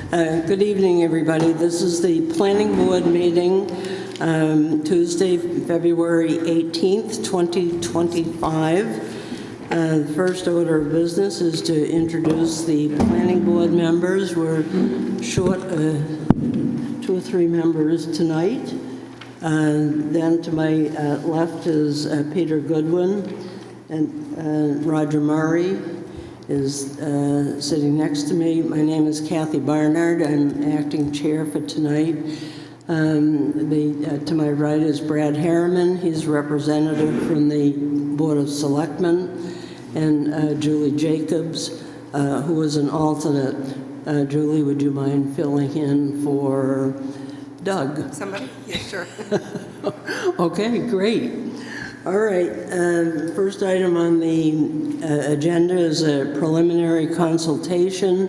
Good evening, everybody. This is the Planning Board meeting, Tuesday, February 18th, 2025. The first order of business is to introduce the Planning Board members. We're short 2 or 3 members tonight. Then to my left is Peter Goodwin, and Roger Murray is sitting next to me. My name is Kathy Barnard. I'm acting chair for tonight. To my right is Brad Harriman. He's a representative from the Board of Selectmen, and Julie Jacobs, who is an alternate. Julie, would you mind filling in for Doug? Somebody? Yeah, sure. Okay, great. All right, first item on the agenda is a preliminary consultation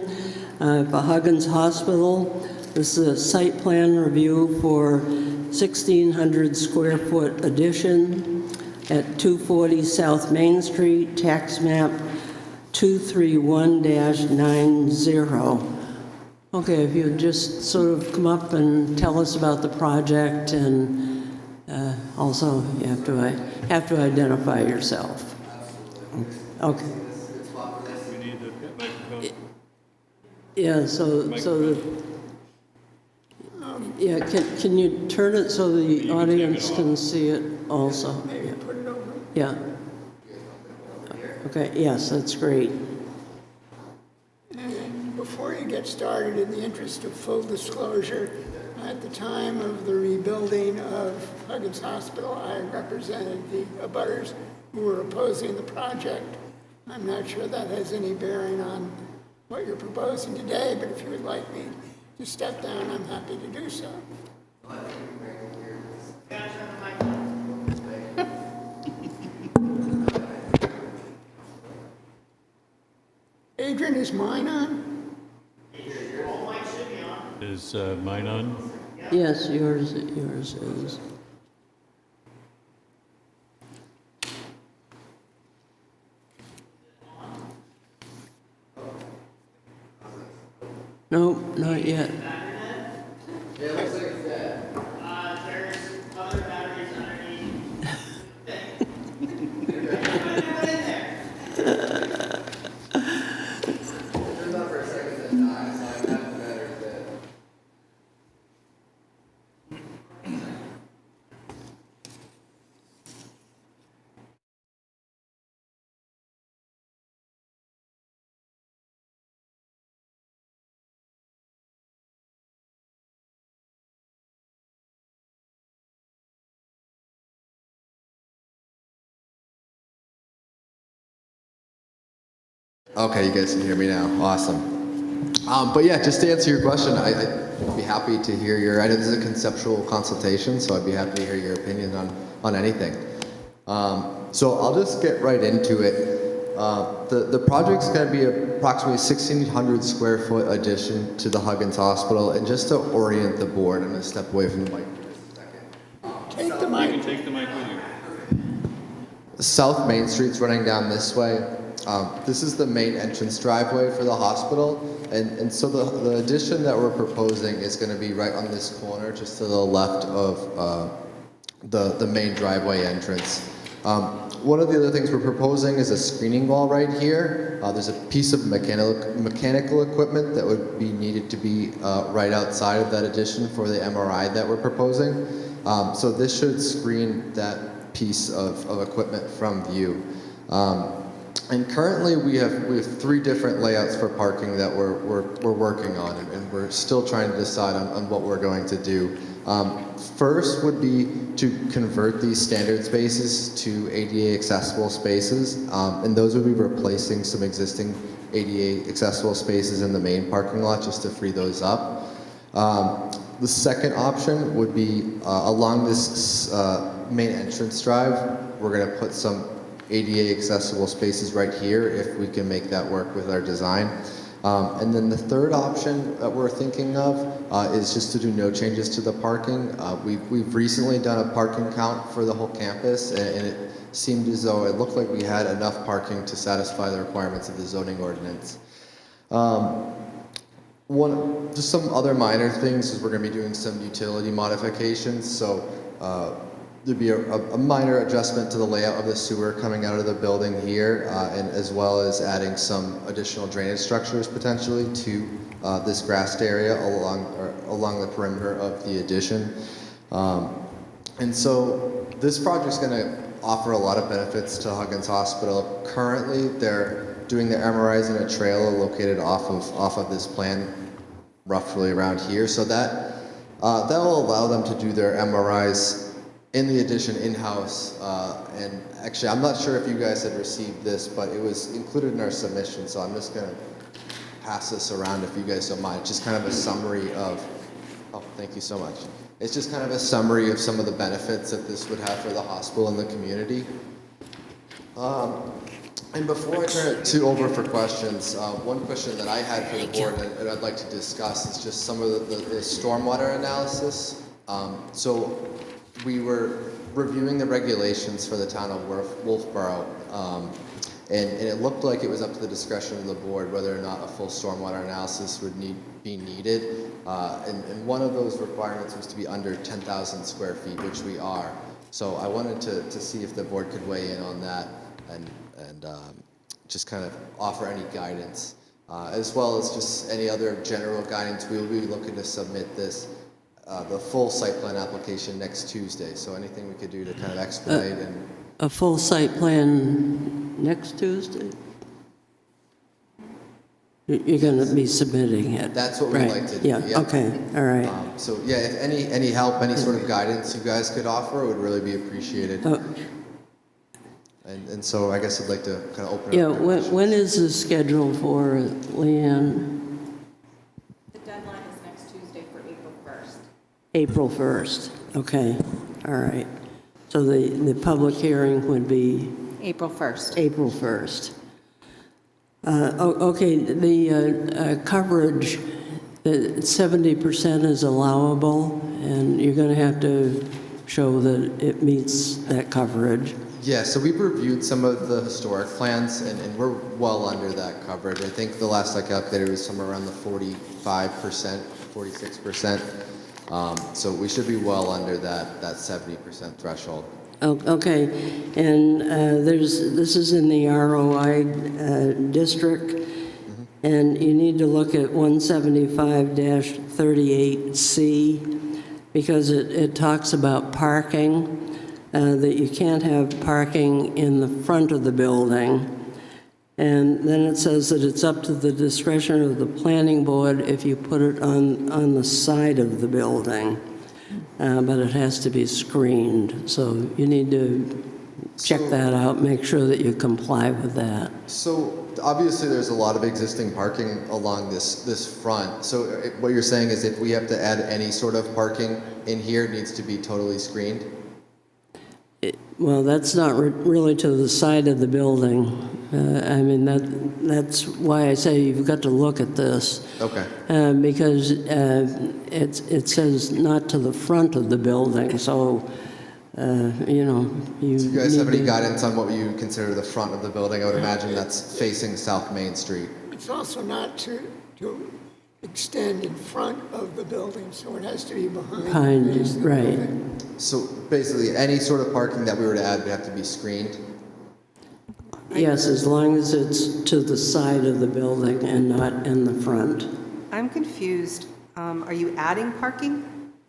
for Huggins Hospital. This is a site plan review for 1,600 square foot addition at 240 South Main Street, tax map 231-90. Okay, if you'd just sort of come up and tell us about the project, and also you have to identify yourself. Okay. We need the microphone. Yeah, yeah, can you turn it so the audience can see it also? Maybe put it over. Yeah. Okay, yes, that's great. And before you get started, in the interest of full disclosure, at the time of the rebuilding of Huggins Hospital, I represented the abutters who were opposing the project. I'm not sure that has any bearing on what you're proposing today, but if you would like me to step down, I'm happy to do so. Adrian, is mine on? Is mine on? Yes, yours is. No, not yet. It looks like it's dead. There's other batteries underneath. Turns out for a second that died, so I got the batteries dead. Okay, you guys can hear me now. Awesome. But yeah, just to answer your question, I'd be happy to hear I know this is a conceptual consultation, so I'd be happy to hear your opinion on anything. So I'll just get right into it. The project's going to be approximately 1,600 square foot addition to the Huggins Hospital, and just to orient the board, I'm going to step away from the mic for just a second. Take the You mic. can take the mic with you. South Main Street's running down this way. This is the main entrance driveway for the hospital, and so the addition that we're proposing is going to be right on this corner, just to the left of the main driveway entrance. One of the other things we're proposing is a screening wall right here. There's a piece of mechanical equipment that would be needed to be right outside of that addition for the MRI that we're proposing. So this should screen that piece of equipment from view. And currently we have 3 different layouts for parking that we're working on, and we're still trying to decide on what we're going to do. First would be to convert these standard spaces to ADA accessible spaces, and those would be replacing some existing ADA accessible spaces in the main parking lot just to free those up. The second option would be along this main entrance drive, we're going to put some ADA accessible spaces right here if we can make that work with our design. And then the third option that we're thinking of is just to do no changes to the parking. We've recently done a parking count for the whole campus, and it seemed as though it looked like we had enough parking to satisfy the requirements of the zoning ordinance. just some other minor things is we're going to be doing some utility modifications. So there'd be a minor adjustment to the layout of the sewer coming out of the building here, and as well as adding some additional drainage structures potentially to this grassed area along the perimeter of the addition. And so this project's going to offer a lot of benefits to Huggins Hospital. Currently, they're doing their MRIs in a trailer located off of this plan, roughly around here. So that will allow them to do their MRIs in the addition in-house. And actually, I'm not sure if you guys had received this, but it was included in our submission. So I'm just going to pass this around if you guys don't mind. Just kind of a summary of. Oh, thank you so much. It's just kind of a summary of some of the benefits that this would have for the hospital and the community. And before I turn it over for questions, one question that I had for the board and I'd like to discuss is just some of the stormwater analysis. So we were reviewing the regulations for the town of Wolfeboro, and it looked like it was up to the discretion of the board whether or not a full stormwater analysis would be needed. And one of those requirements was to be under 10,000 square feet, which we are. So I wanted to see if the board could weigh in on that and just kind of offer any guidance, as well as just any other general guidance. We'll be looking to submit this, the full site plan application next Tuesday. So anything we could do to kind of expedite and... A full site plan next Tuesday? You're going to be submitting it? That's what we'd right. like to do. Yeah, okay, all right. So yeah, if any help, any sort of guidance you guys could offer would really be appreciated. And so I guess I'd like to kind of open it up. Yeah, when is the schedule for Leanne? The deadline is next Tuesday for April 1st. April 1st, okay, all right. So the public hearing would be April 1st. April 1st. Okay, the coverage, the 70% is allowable, and you're going to have to show that it meets that coverage. Yeah, so we've reviewed some of the historic plans, and we're well under that coverage. I think the last I calculated was somewhere around the 45%, 46%. So we should be well under that 70% threshold. Okay, and this is in the ROI district, and you need to look at 175-38C, because it talks about parking, that you can't have parking in the front of the building. And then it says that it's up to the discretion of the planning board if you put it on the side of the building. But it has to be screened. So you need to check that out, make sure that you comply with that. So obviously there's a lot of existing parking along this front. So what you're saying is if we have to add any sort of parking in here, it needs to be totally screened? Well, that's not really to the side of the building. I mean, that's why I say you've got to look at this. Okay. Because it says not to the front of the building, so, you know, you... Do you guys have any guidance on what you consider the front of the building? I would imagine that's facing South Main Street. It's also not to extend in front of the building, so it has to be behind the base of the right. building. So basically, any sort of parking that we were to add would have to be screened? Yes, as long as it's to the side of the building and not in the front. I'm confused. Are you adding parking?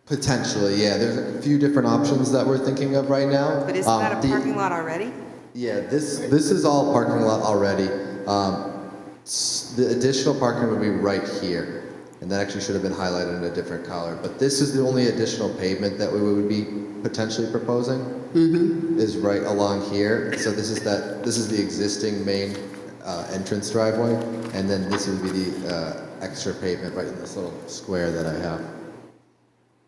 Potentially, yeah. There's a few different options that we're thinking of right now. But isn't that a parking lot already? Yeah, this is all parking lot already. The additional parking would be right here. And that actually should have been highlighted in a different color. But this is the only additional pavement that we would be potentially proposing, is right along here. So this is the existing main entrance driveway, and then this would be the extra pavement right in this little square that I have.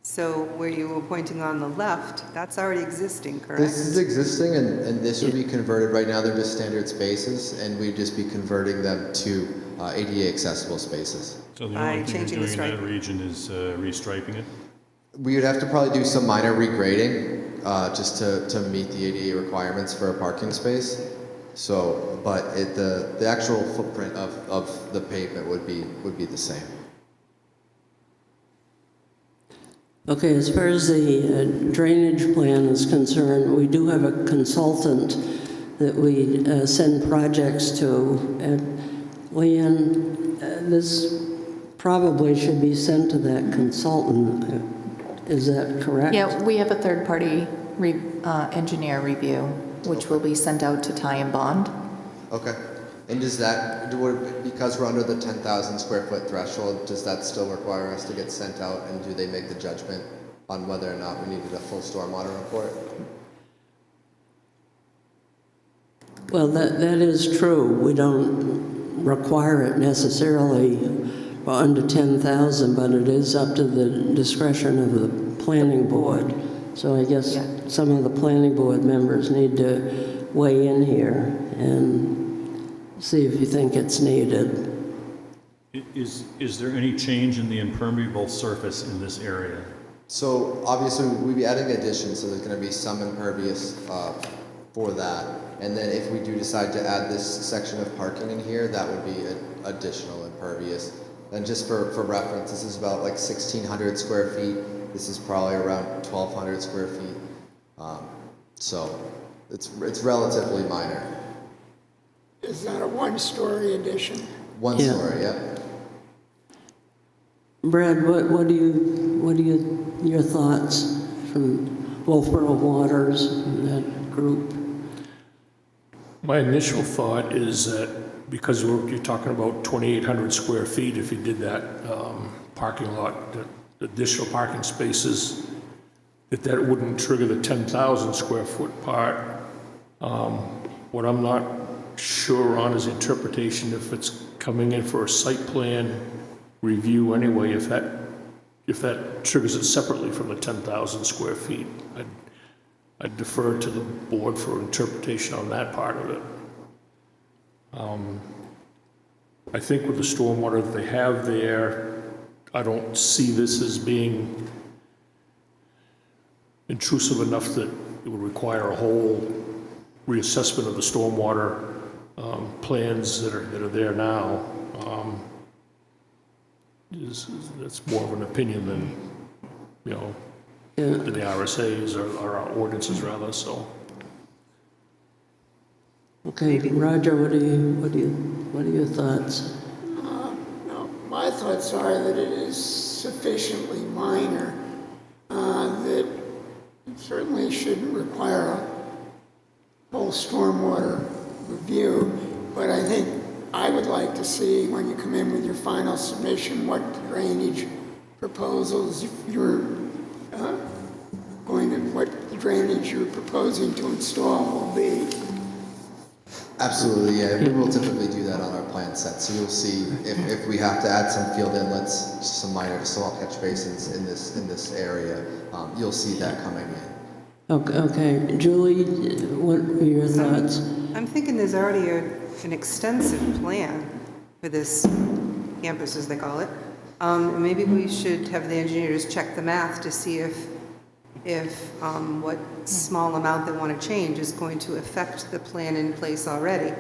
So where you were pointing on the left, that's already existing, correct? This is existing, and this would be converted. Right now they're just standard spaces, and we'd just be converting them to ADA accessible spaces. So the By only thing changing you're the doing in that striping. region is restriping it? We would have to probably do some minor regrading just to meet the ADA requirements for a parking space. So, but the actual footprint of the pavement would be the same. Okay, as far as the drainage plan is concerned, we do have a consultant that we send projects to. Leanne, this probably should be sent to that consultant. Is that correct? Yeah, we have a third-party engineer review, which will be sent out to Ty and Bond. Okay. And does that, because we're under the 10,000 square foot threshold, does that still require us to get sent out, and do they make the judgment on whether or not we needed a full stormwater report? Well, that is true. We don't require it necessarily under 10,000, but it is up to the discretion of the planning board. So I guess Yeah. some of the planning board members need to weigh in here and see if you think it's needed. Is there any change in the impermeable surface in this area? So obviously we'd be adding additions, so there's going to be some impervious for that. And then if we do decide to add this section of parking in here, that would be an additional impervious. And just for reference, this is about like 1,600 square feet. This is probably around 1,200 square feet. So it's relatively minor. Is that a one-story addition? One Yeah. story, yeah. Brad, what do your thoughts from Wolfeboro Waters and that group? My initial thought is that because you're talking about 2,800 square feet, if you did that parking lot, the additional parking spaces, that wouldn't trigger the 10,000 square foot part. What I'm not sure on is interpretation if it's coming in for a site plan review anyway, if that triggers it separately from the 10,000 square feet. I'd defer to the board for interpretation on that part of it. I think with the stormwater that they have there, I don't see this as being intrusive enough that it would require a whole reassessment of the stormwater plans that are there now. That's more of an opinion than, than the RSA's or our ordinances rather, so. Okay, Roger, what are your thoughts? No, my thoughts are that it is sufficiently minor that it certainly shouldn't require a whole stormwater review, but I think I would like to see when you come in with your final submission what drainage proposals what the drainage you're proposing to install will be. Absolutely, yeah. We will typically do that on our plan set. So you'll see if we have to add some field inlets, some minor small catch basins in this area, you'll see that coming in. Okay, Julie, what are your thoughts? I'm thinking there's already an extensive plan for this campus, as they call it. Maybe we should have the engineers check the math to see if what small amount they want to change is going to affect the plan in place already,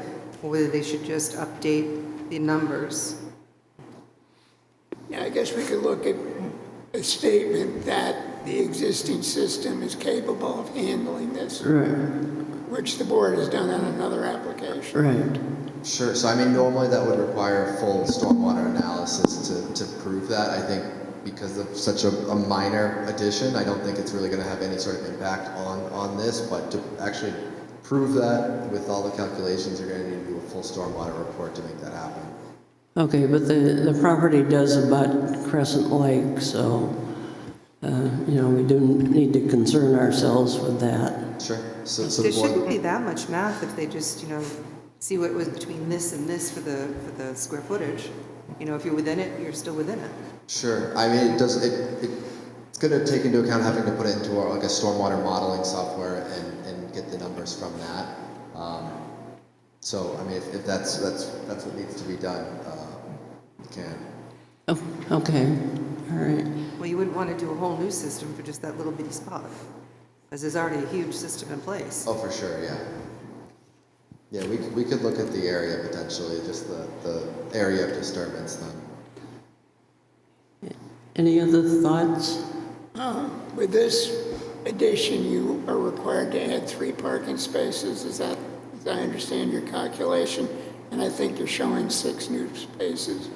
or whether they should just update the numbers. Yeah, I guess we could look at a statement that the existing system is capable of handling this, Right, which the board has done on another application. right. Sure. So I mean, normally that would require a full stormwater analysis to prove that. I think because of such a minor addition, I don't think it's really going to have any sort of impact on this. But to actually prove that with all the calculations, you're going to need to do a full stormwater report to make that happen. Okay, but the property does abut Crescent Lake, so, we do need to concern ourselves with that. Sure. So There the board, shouldn't be that much math if they just, see what was between this and this for the square footage. If you're within it, you're still within it. sure. I mean, it's going to take into account having to put it into like a stormwater modeling software and get the numbers from that. So I mean, if that's what needs to be done, you can. Oh, okay, all right. Well, you wouldn't want to do a whole new system for just that little bitty spot, because there's already a huge system in place. Oh, for sure, yeah. Yeah, we could look at the area potentially, just the area of disturbance then. Any other thoughts With this addition, you are required to add 3 parking spaces. Is that, as I understand your calculation? And I think you're showing 6 new spaces.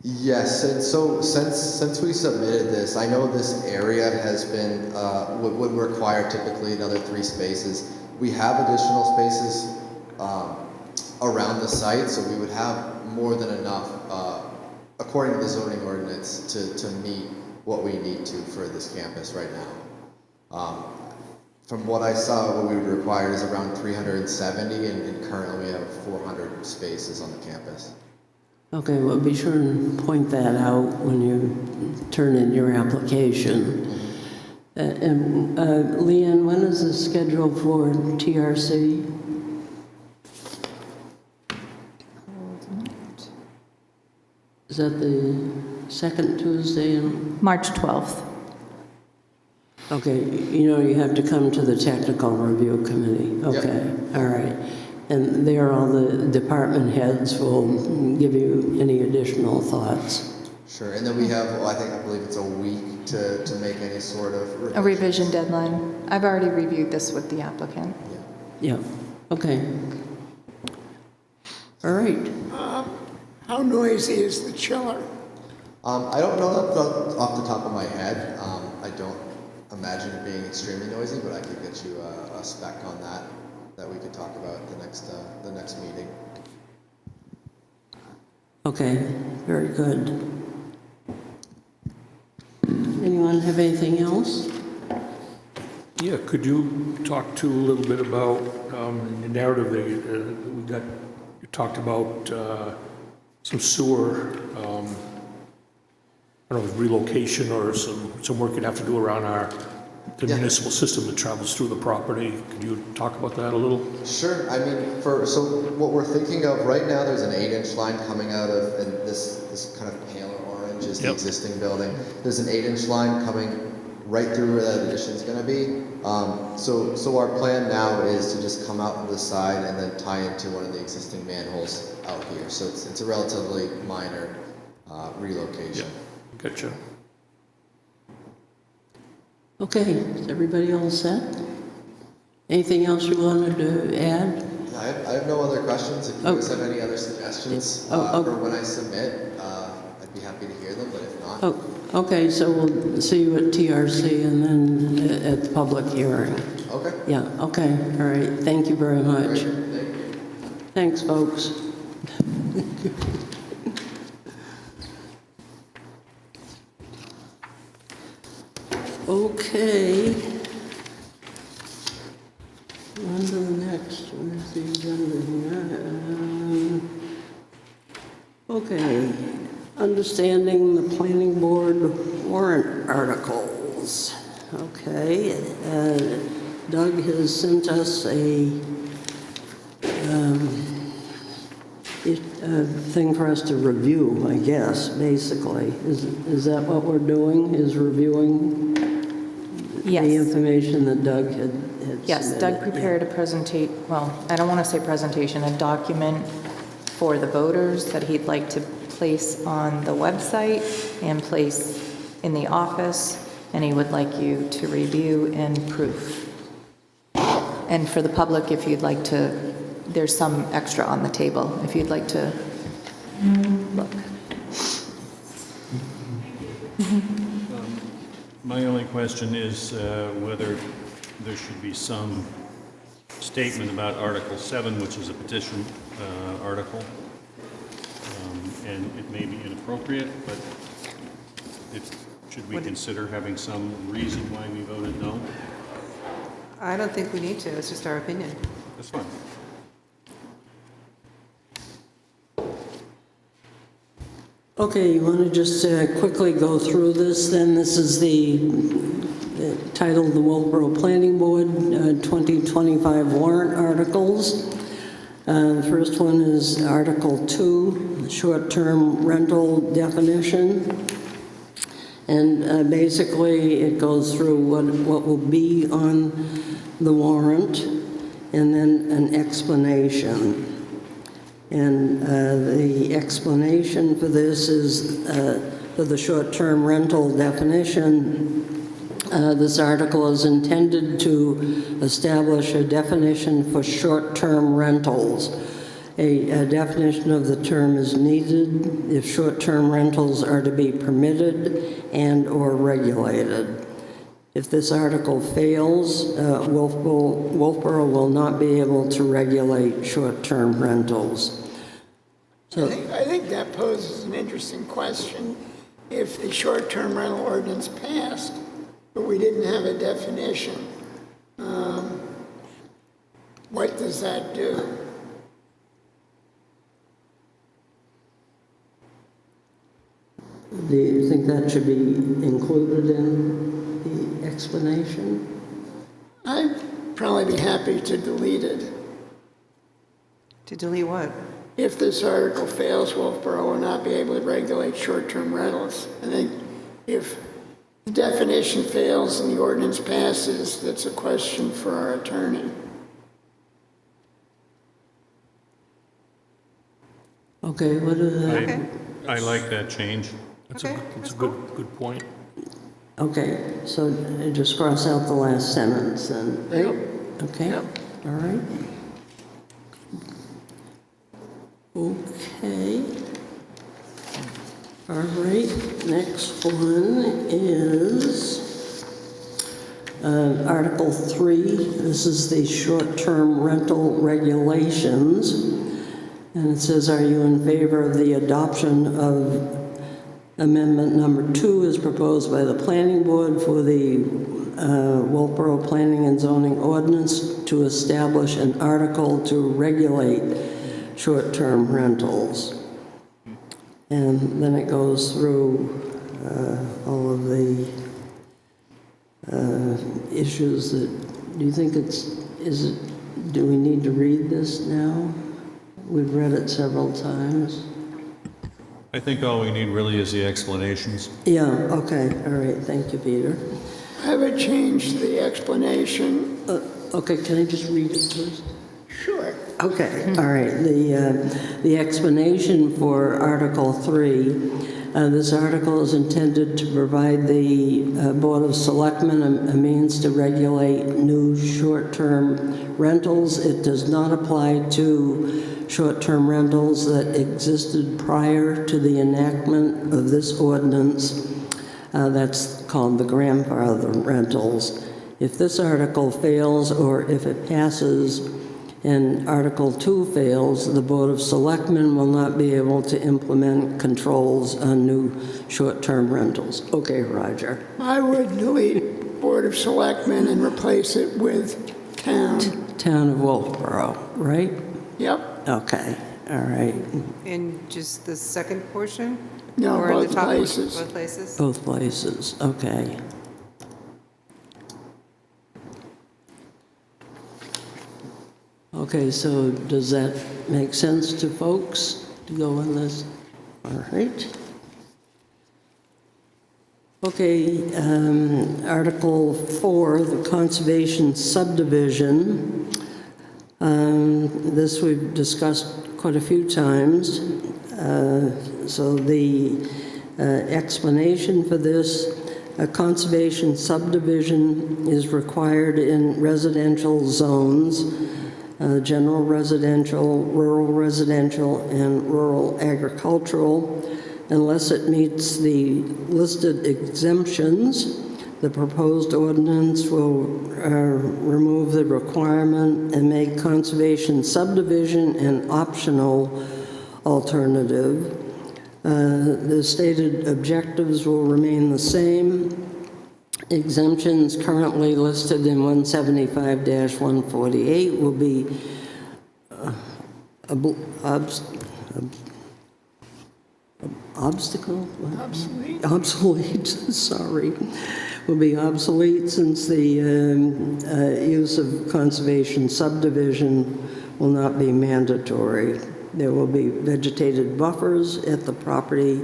Yes, and so since we submitted this, I know this area has been, would require typically another 3 spaces. We have additional spaces around the site, so we would have more than enough, according to the zoning ordinance, to meet what we need to for this campus right now. From what I saw, what we would require is around 370, and currently we have 400 spaces on the campus. Okay, well, be sure and point that out when you turn in your application. Leanne, when is the schedule for TRC? Is that the second Tuesday in? March 12th. Okay, you know you have to come to the technical review committee. Okay, all right. And there all the department heads will give you any additional thoughts. Sure, and then we have, well, I believe it's a week to make any sort of A revision deadline. I've already reviewed this with the applicant. Yeah, okay. All right. How noisy is the chiller? I don't know that off the top of my head. I don't imagine it being extremely noisy, but I could get you a spec on that we could talk about at the next meeting. Okay, very good. Anyone have anything else? Yeah, could you talk to a little bit about the narrative that we got? You talked about some sewer, I don't know, relocation or some work you'd have to do around the municipal system that travels through the property. Could you talk about that a little? Sure. I mean, so what we're thinking of right now, there's an 8-inch line coming out of, and this kind of paler orange is the existing building. There's an 8-inch line coming right through where that addition's going to be. So our plan now is to just come out on the side and then tie into one of the existing manholes out here. So it's a relatively minor relocation. Yeah, gotcha. Okay, is everybody all set? Anything else you wanted to add? I have no other questions. If you guys have any other suggestions for when I submit, I'd be happy to hear them, but if not. Oh, okay, so we'll see you at TRC and then at the public hearing. Okay. Yeah, okay, all right. Thank you very much. Great. Thank you. Thanks, folks. Okay. On to the next. Where's the agenda here? Okay. Understanding the planning board warrant articles. Okay. Doug has sent us a thing for us to review, I guess, basically. Is that what we're doing, is reviewing Yes. the information that Doug had Yes, submitted? Doug prepared a I don't want to say presentation, a document for the voters that he'd like to place on the website and place in the office, and he would like you to review and proof. And for the public, if you'd like to, there's some extra on the table, if you'd like to look. My only question is whether there should be some statement about Article 7, which is a petition article. And it may be inappropriate, but should we consider having some reason why we voted no? I don't think we need to, it's just our opinion. That's fine. Okay, you want to just quickly go through this then? This is the title, the Wolfeboro Planning Board 2025 warrant articles. The first one is Article 2, short-term rental definition. And basically, it goes through what will be on the warrant and then an explanation. And the explanation for this is, for the short-term rental definition, This article is intended to establish a definition for short-term rentals. A definition of the term is needed if short-term rentals are to be permitted and/or regulated. If this article fails, Wolfeboro will not be able to regulate short-term rentals. I think that poses an interesting question. If the short-term rental ordinance passed, but we didn't have a definition, what does that do? Do you think that should be included in the explanation? I'd probably be happy to delete it. To delete what? If this article fails, Wolfeboro will not be able to regulate short-term rentals. I think if the definition fails and the ordinance passes, that's a question for our attorney. Okay, what are the... Okay. I like that change. That's Okay, a, that's that's a good point. Okay, so just cross out the last sentence then, right? Okay, all right. Okay. All right, next one is Article 3. This is the short-term rental regulations. And it says, are you in favor of the adoption of Amendment number 2 as proposed by the Planning Board for the Wolfeboro Planning and Zoning Ordinance to establish an article to regulate short-term rentals? And then it goes through all of the issues that, do you think do we need to read this now? We've read it several times. I think all we need really is the explanations. Yeah, okay, all right, thank you, Peter. I would change the explanation. Okay, can I just read it first? Sure. Okay, all right. The explanation for Article 3, this article is intended to provide the Board of Selectmen a means to regulate new short-term rentals. It does not apply to short-term rentals that existed prior to the enactment of this ordinance. That's called the grandfather rentals. If this article fails, or if it passes, and Article 2 fails, the Board of Selectmen will not be able to implement controls on new short-term rentals. Okay, Roger. I would delete Board of Selectmen and replace it with town. Town of Wolfeboro, right? Yep. Okay, all right. In just the second portion? No, Or in the both top portion? places. Both places? Both places, okay. Okay, so does that make sense to folks to go in this? All right. Okay, Article 4, the conservation subdivision. This we've discussed quite a few times. So the explanation for this, a conservation subdivision is required in residential zones, general residential, and rural agricultural, unless it meets the listed exemptions. The proposed ordinance will remove the requirement and make conservation subdivision an optional alternative. The stated objectives will remain the same. Exemptions currently listed in 175-148 will be obsolete, sorry, will be obsolete since the use of conservation subdivision will not be mandatory. There will be vegetated buffers at the property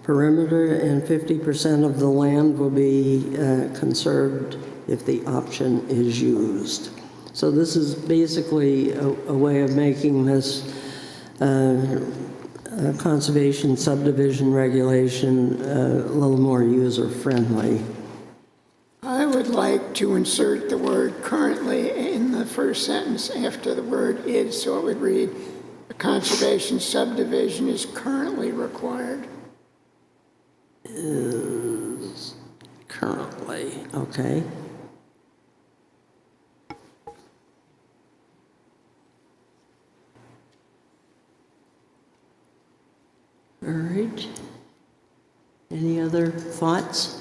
perimeter, and 50% of the land will be conserved if the option is used. So this is basically a way of making this conservation subdivision regulation a little more user-friendly. I would like to insert the word currently in the first sentence after the word is, so it would read, a conservation subdivision is currently required. Is currently, okay. All right. Any other thoughts?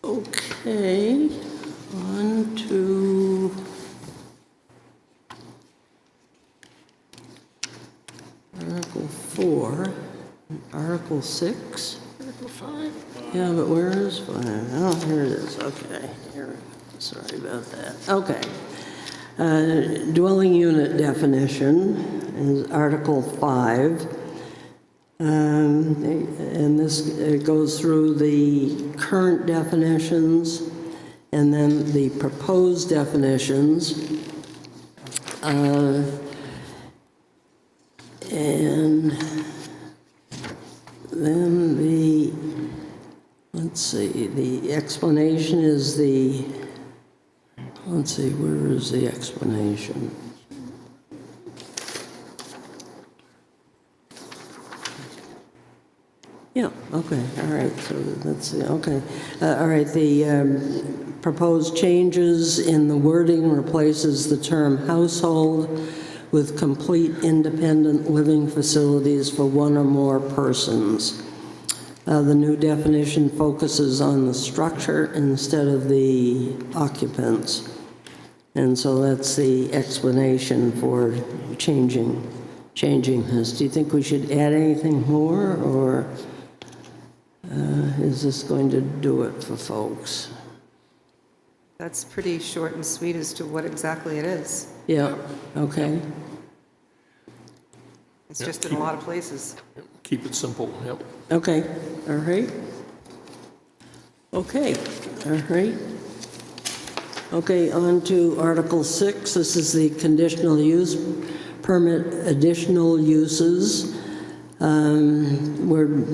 Okay, on to Article 4, Article 6. Article 5. Yeah, but where is 5? Oh, here it is, okay. Here, sorry about that. Okay. Dwelling unit definition is Article 5. And this goes through the current definitions and then the proposed definitions. And then let's see, the explanation is let's see, where is the explanation? Yeah, okay, all right, so that's, okay. All right, the proposed changes in the wording replaces the term household with complete independent living facilities for one or more persons. The new definition focuses on the structure instead of the occupants. And so that's the explanation for changing this. Do you think we should add anything more, or is this going to do it for folks? That's pretty short and sweet as to what exactly it is. Yeah, okay. It's just in a lot of places. Keep it simple, yep. Okay, all right. Okay, all right. Okay, on to Article 6. This is the conditional use permit, additional uses. We're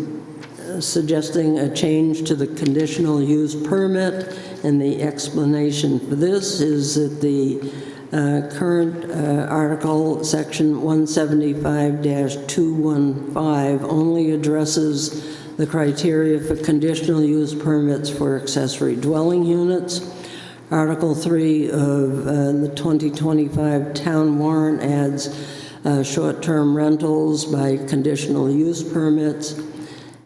suggesting a change to the conditional use permit, and the explanation for this is that the current article, section 175-215, only addresses the criteria for conditional use permits for accessory dwelling units. Article 3 of the 2025 town warrant adds short-term rentals by conditional use permits.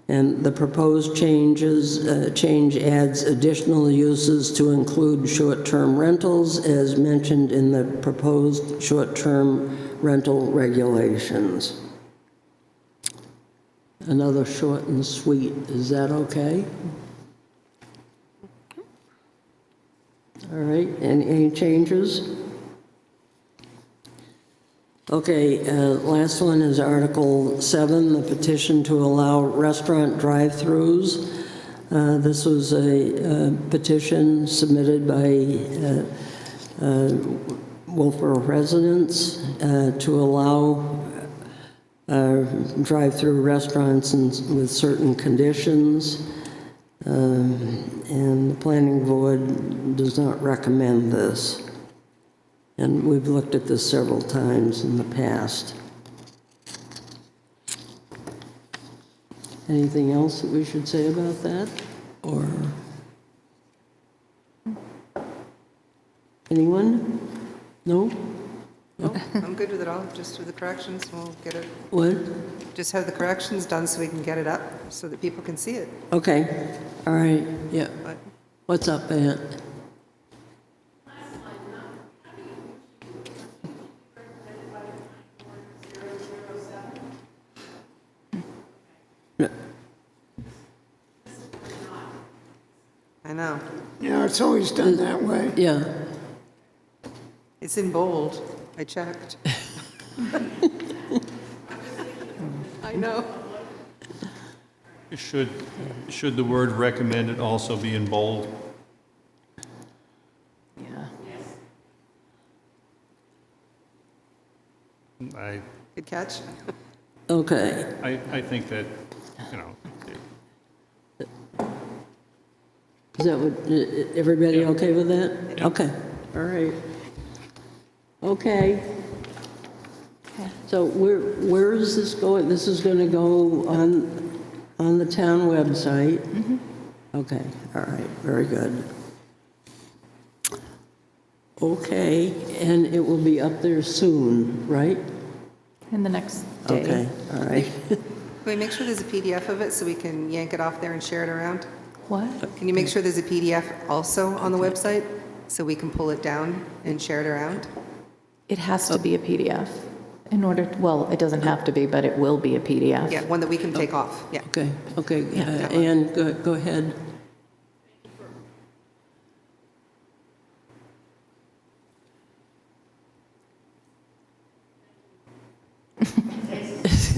And the proposed change adds additional uses to include short-term rentals as mentioned in the proposed short-term rental regulations. Another short and sweet, is that okay? All right, any changes? Okay, last one is Article 7, the petition to allow restaurant drive-throughs. This was a petition submitted by Wolfeboro residents to allow drive-through restaurants with certain conditions. And the planning board does not recommend this. And we've looked at this several times in the past. Anything else that we should say about that? Or anyone? No? No, I'm good with it all, just do the corrections, and we'll get it, What? just have the corrections done so we can get it up, so that people can see it. Okay, all right, yeah. But What's up, Ant? I know, Yeah, it's always done that way. Yeah, it's in bold, I checked. I know. Should the word recommended also be in bold? Yeah. Good catch. okay. I think that, you know, Is that what, everybody okay with that? Okay, all right. Okay. So where is this going? This is going to go on the town website? Okay, all right, very good. Okay, and it will be up there soon, right? In the next day. Okay, all right. Can we make sure there's a PDF of it so we can yank it off there and share it around? What? Can you make sure there's a PDF also on the website so we can pull it down and share it around? It has to be a PDF in order, well, it doesn't have to be, but it will be a PDF. Yeah, one that we can take off, yeah. Okay, Ann, go ahead.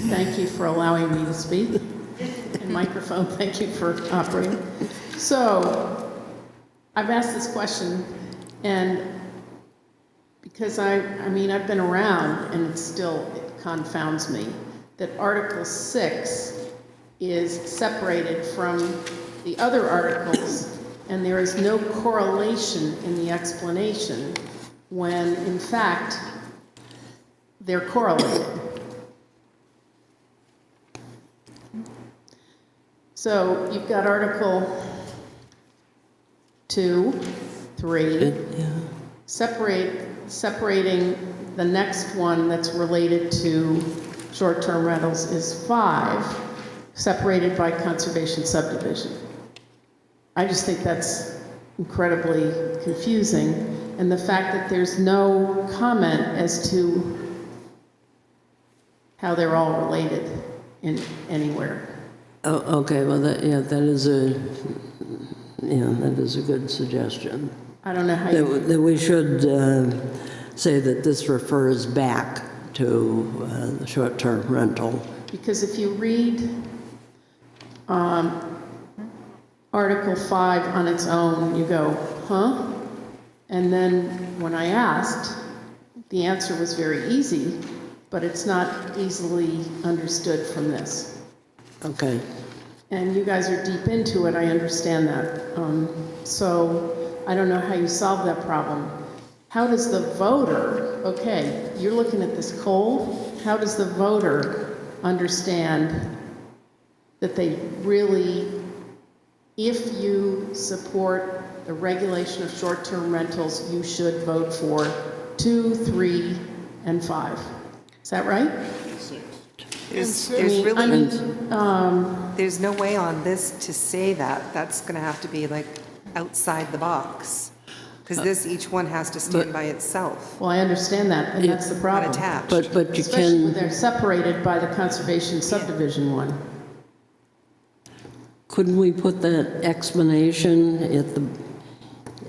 Thank you for allowing me to speak. And microphone, thank you for operating. So, I've asked this question, and because I've been around, and it confounds me, that Article 6 is separated from the other articles, and there is no correlation in the explanation, when in fact, they're correlated. So you've got Article 2, 3, separating the next one that's related to short-term rentals is 5, separated by conservation subdivision. I just think that's incredibly confusing, and the fact that there's no comment as to how they're all related in anywhere. Oh, okay, well, that is a good suggestion. I don't know how you... That we should say that this refers back to the short-term rental. Because if you read Article 5 on its own, you go, huh? And then when I asked, the answer was very easy, but it's not easily understood from this. Okay. And you guys are deep into it, I understand that. So I don't know how you solve that problem. How does the voter, okay, you're looking at this cold, how does the voter understand that they really, if you support the regulation of short-term rentals, you should vote for 2, 3, and 5? Is that right? There's I really, mean, there's no way on this to say that. That's going to have to be like outside the box. Because each one has to stand by itself, well, I understand that, and that's the not problem. attached. But you Especially when can, they're separated by the conservation subdivision one. couldn't we put that explanation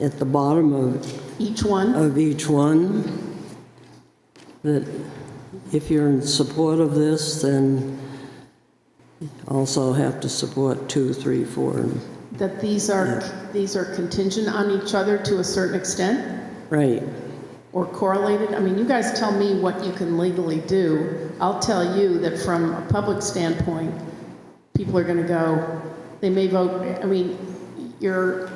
at the bottom of Each one, each one? That if you're in support of this, then you also have to support 2, 3, 4, and, that these are contingent on each other to a certain extent, right. or correlated? I mean, you guys tell me what you can legally do. I'll tell you that from a public standpoint, people are going to go, they may vote, I mean, you're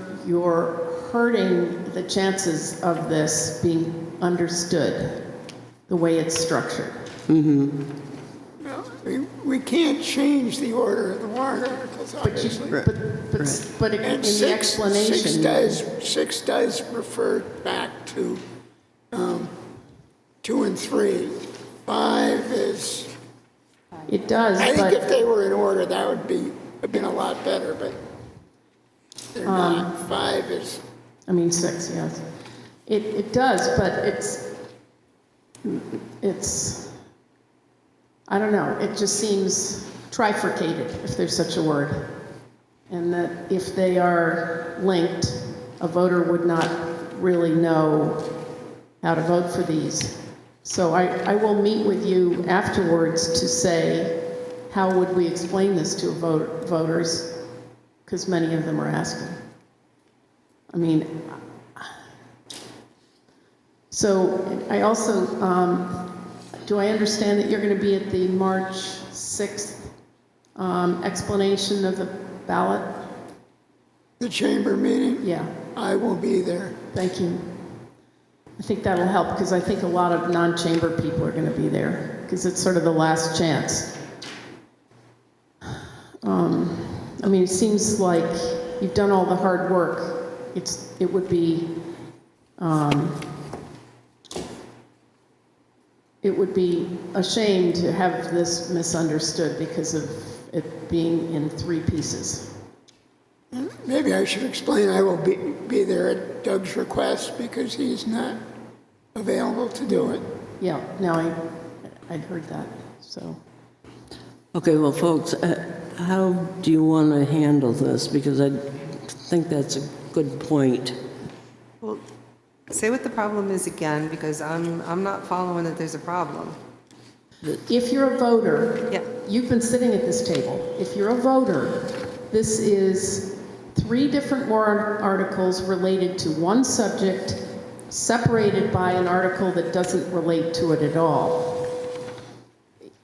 hurting the chances of this being understood the way it's structured. Well, we can't change the order of the warrant articles, obviously. But in And the explanation... six does refer back to 2 and 3. 5 is, It does, I think if but they were in order, that would have been a lot better, but they're not. 5 is, I mean, 6, yes. It does, but it's, I don't know, it just seems trifurcated, if there's such a word. And that if they are linked, a voter would not really know how to vote for these. So I will meet with you afterwards to say, how would we explain this to voters? Because many of them are asking. I mean, so I also, do I understand that you're going to be at the March 6th explanation of the ballot? The chamber meeting? Yeah, I will be there. thank you. I think that'll help, because I think a lot of non-chamber people are going to be there, because it's sort of the last chance. I mean, it seems like you've done all the hard work. It would be a shame to have this misunderstood because of it being in 3 pieces. Maybe I should explain I will be there at Doug's request because he's not available to do it. Yeah, no, I'd heard that, so. Okay, well, folks, how do you want to handle this? Because I think that's a good point. Well, say what the problem is again, because I'm not following that there's a problem. If you're a voter, Yeah. you've been sitting at this table. If you're a voter, this is 3 different warrant articles related to one subject, separated by an article that doesn't relate to it at all.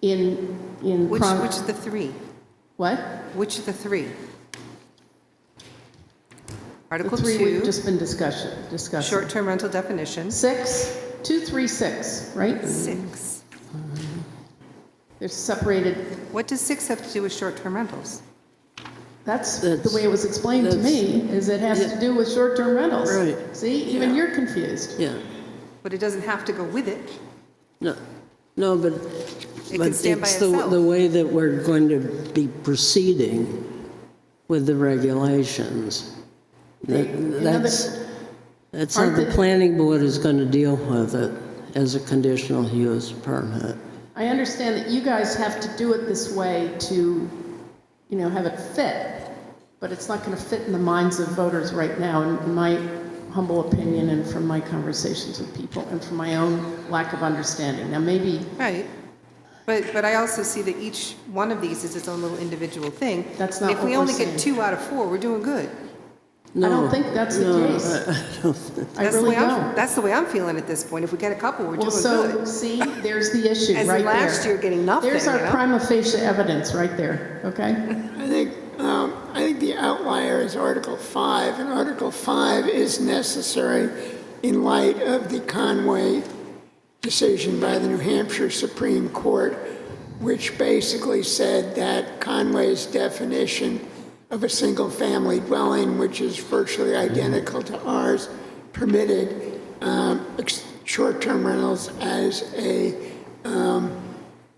Which of the 3? What? Which of the 3? Article The 3 we've 2, just been discussing. short-term rental definition. 6, 236, right? 6. They're separated. What does 6 have to do with short-term rentals? That's the way it was explained to me, is it has to do with short-term rentals. Right. See, even you're confused. Yeah, But it doesn't have to go with it. no, but can stand by it's itself. the way that we're going to be proceeding with the regulations. That's how Aren't the the- planning board is going to deal with it as a conditional use permit. I understand that you guys have to do it this way to, have it fit, but it's not going to fit in the minds of voters right now, in my humble opinion and from my conversations with people and from my own lack of understanding. Now, maybe, Right. But I also see that each one of these is its own little individual thing. That's not If we what we're only get saying. 2 out of 4, we're doing good. I don't think that's the case. I That's the really way don't. That's the way I'm feeling at this point. If we get a couple, we're Well, doing so, good. see, there's the issue As in right there. last year getting nothing, There's our you know? prima facie evidence right there, okay? I think the outlier is Article 5, and Article 5 is necessary in light of the Conway decision by the New Hampshire Supreme Court, which basically said that Conway's definition of a single-family dwelling, which is virtually identical to ours, permitted short-term rentals as a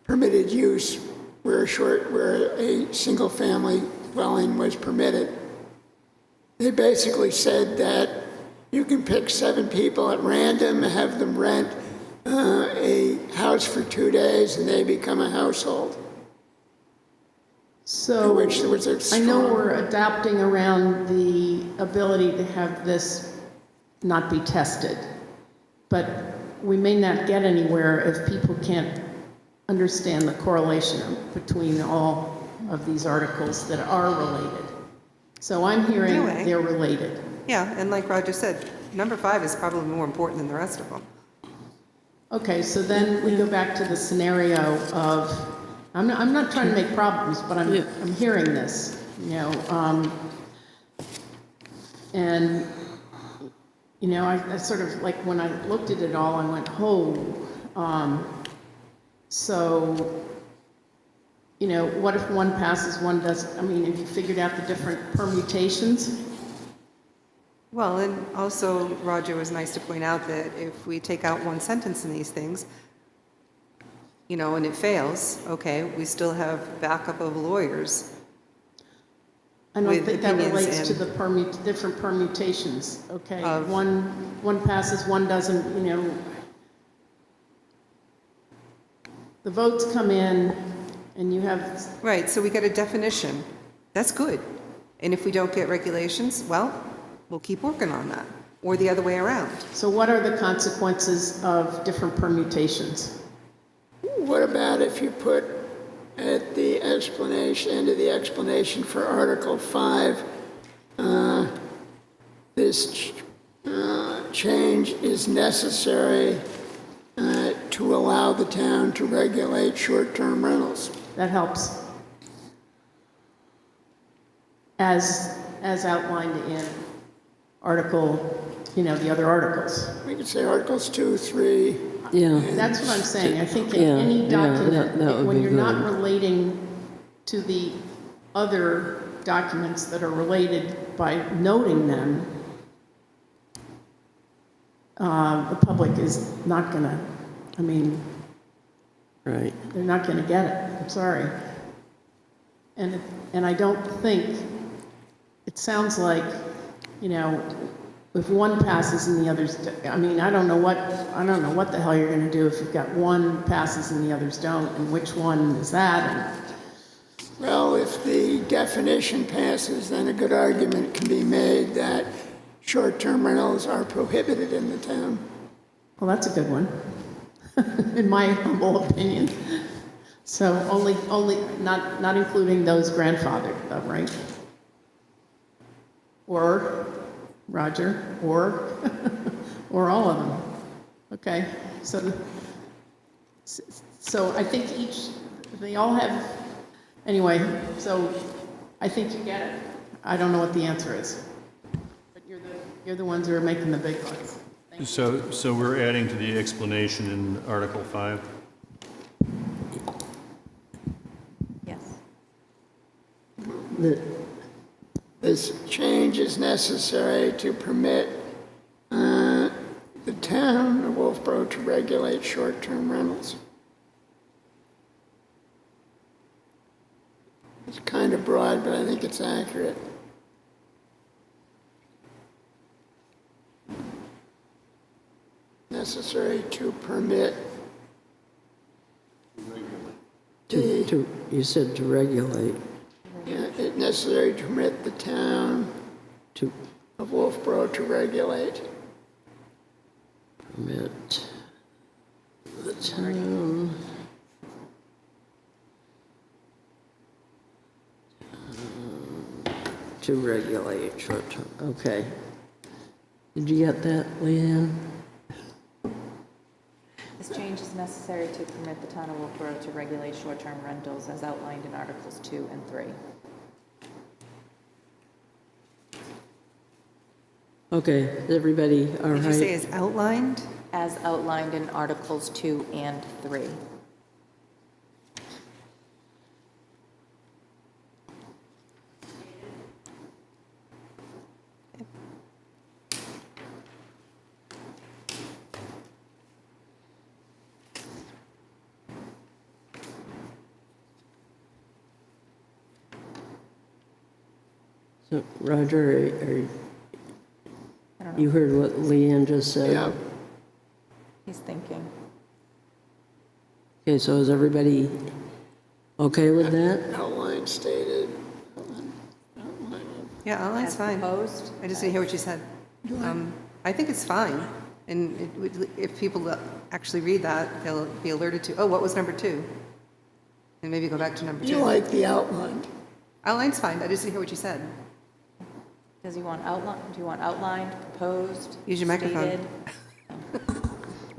permitted use where a single-family dwelling was permitted. They basically said that you can pick 7 people at random, have them rent a house for 2 days, and they become a household. So, Which there was a I know strong- we're adapting around the ability to have this not be tested, but we may not get anywhere if people can't understand the correlation between all of these articles that are related. So I'm hearing Anyway. they're related. Yeah, and like Roger said, number 5 is probably more important than the rest of them. Okay, so then we go back to the scenario of, I'm not trying to make problems, but I'm hearing this, and, I sort of, like, when I looked at it all, I went, so, what if one passes, one doesn't? I mean, have you figured out the different permutations? Well, and also, Roger was nice to point out that if we take out one sentence in these things, and it fails, okay, we still have backup of lawyers. I don't With think that opinions relates to and- the different permutations, okay? Of- One passes, one doesn't, The votes come in, and you have, Right, so we get a definition. That's good. And if we don't get regulations, well, we'll keep working on that, or the other way around. so what are the consequences of different permutations? What about if you put at the explanation, end of the explanation for Article 5, this change is necessary to allow the town to regulate short-term rentals? That helps. As as outlined in Article, the other articles. We could say Articles 2, 3, Yeah, That's what I'm saying. I think in Yeah, any yeah, document, that would when be you're not good. relating to the other documents that are related by noting them, the public is not gonna, right. they're not gonna get it. I'm sorry. And I don't think, it sounds like, if one passes and the others, I don't know what the hell you're gonna do if you've got one passes and the others don't, and which one is that? well, if the definition passes, then a good argument can be made that short-term rentals are prohibited in the town. Well, that's a good one, in my humble opinion. So not including those grandfathered, though, right? Or, Roger, or or all of them. Okay, so I think they all have, anyway, so I think you get it. I don't know what the answer is, but you're the ones who are making the big ones. So we're adding to the explanation in Article 5? Yes. This change is necessary to permit the town of Wolfeboro to regulate short-term rentals. It's kind of broad, but I think it's accurate. Necessary to permit You said to regulate, it's necessary to permit the town to of Wolfeboro to regulate. permit the town to regulate short-term, okay. Did you get that, Leanne? This change is necessary to permit the town of Wolfeboro to regulate short-term rentals as outlined in Articles 2 and 3. Okay, is everybody all Did you say right? is outlined? As outlined in Articles 2 and 3. So, Roger, I don't know. you heard what Leanne just said? Yeah, He's thinking. Okay, so is everybody okay with that? outline stated. Yeah, outline's As fine. proposed? I just didn't hear what you said. I think it's fine. And if people actually read that, they'll be alerted to, oh, what was number 2? And maybe go back to number 2. You like the outline. Outline's fine. I just didn't hear what you said. Does he want outline, do you want outlined, proposed? Use your microphone. stated?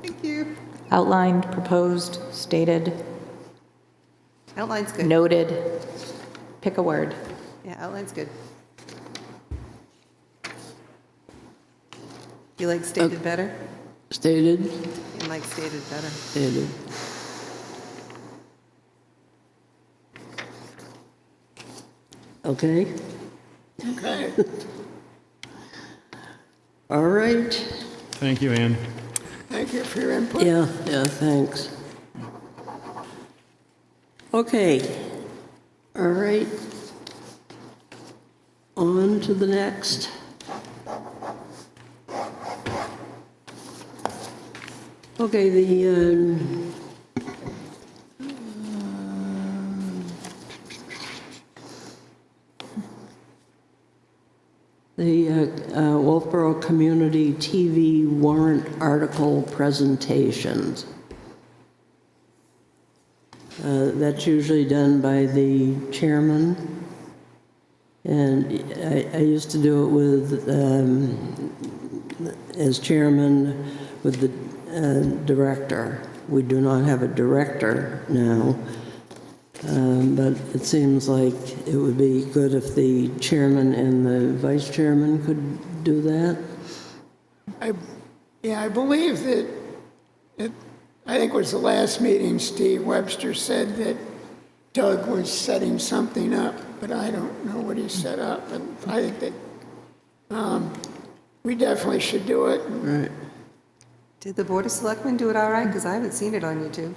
Thank you. Outlined, proposed, stated, Outline's good. noted, pick a word. Yeah, outline's good. You like stated better? Stated? You like stated better. Stated. Okay, Okay. all right. Thank you, Ann. Thank you for your input. Yeah, thanks. Okay, all right. On to the next. Okay, the Wolfeboro Community TV warrant article presentations. That's usually done by the chairman. And I used to do it with, as chairman, with the director. We do not have a director now. But it seems like it would be good if the chairman and the vice chairman could do that. I believe that, I think it was the last meeting, Steve Webster said that Doug was setting something up, but I don't know what he set up, and I think that we definitely should do it. Right. Did the Board of Selectmen do it all right? Because I haven't seen it on YouTube.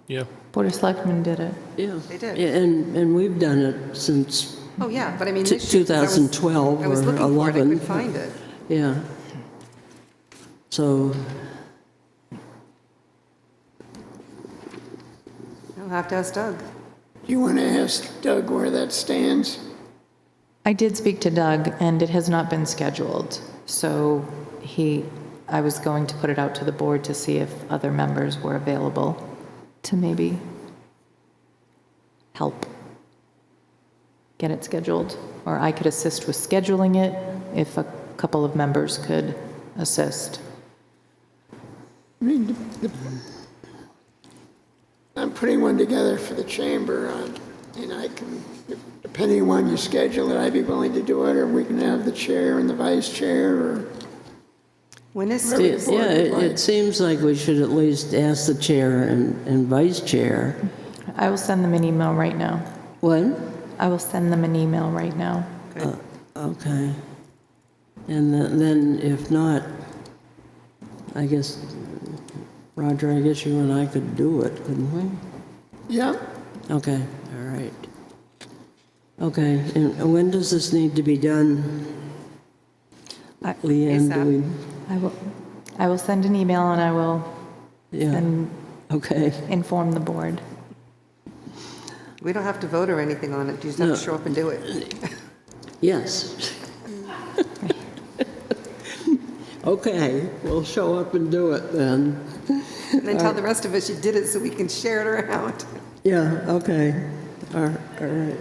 Yeah. Board of Selectmen did it. Yeah. They did. Yeah, and we've done it since Oh, yeah, but I mean, this year, 'cause 2012 I was or looking for it, I 11. couldn't find it. Yeah. So, I'll have to ask Doug. Do you want to ask Doug where that stands? I did speak to Doug, and it has not been scheduled. So I was going to put it out to the board to see if other members were available to maybe help get it scheduled. Or I could assist with scheduling it if a couple of members could assist. I mean, I'm putting one together for the chamber, and I can, depending on when you schedule it, I'd be willing to do it, or we can have the chair and the vice chair, or When is Whatever Steve? the board yeah, would like. it seems like we should at least ask the chair and vice chair. I will send them an email right now. What? I will send them an email right now. Okay. And then if not, I guess, Roger, I guess you and I could do it, couldn't we? yeah. Okay, all right. Okay, and when does this need to be done? Leanne, do we? I will send an email and I will Yeah, then okay. inform the board. We don't have to vote or anything on it, you just have No. to show up and do it. Yes. Okay, we'll show up and do it then. And then tell the rest of us you did it so we can share it around. Yeah, okay, all right.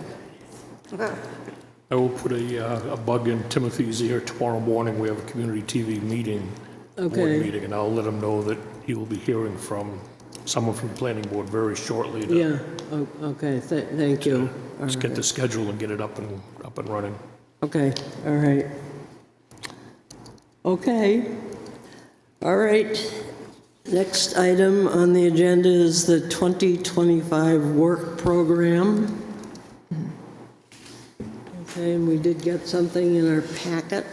I will put a bug in Timothy's ear tomorrow morning. We have a community TV meeting, board Okay. meeting, and I'll let him know that he will be hearing from someone from the planning board very shortly to Yeah, okay, thank you. All just get right. the schedule and get it up and running. Okay, all right. Okay, all right. Next item on the agenda is the 2025 work program. Okay, and we did get something in our packet.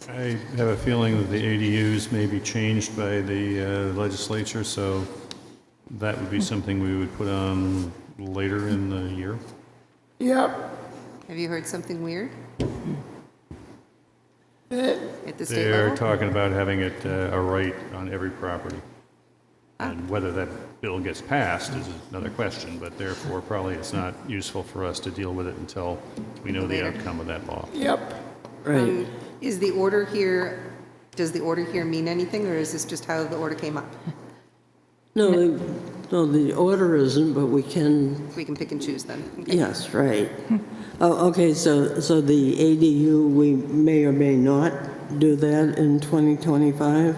I have a feeling that the ADUs may be changed by the legislature, so that would be something we would put on later in the year. Yep. Have you heard something weird That, at the state They're level? talking about having it a right on every property. And whether that bill gets passed is another question, but therefore probably it's not useful for us to deal with it until we know the Later. outcome of that law. yep. Right. Is the order here, does the order here mean anything, or is this just how the order came up? No, the order isn't, but we can, We can pick and choose then? Okay. yes, right. Oh, okay, so the ADU, we may or may not do that in 2025?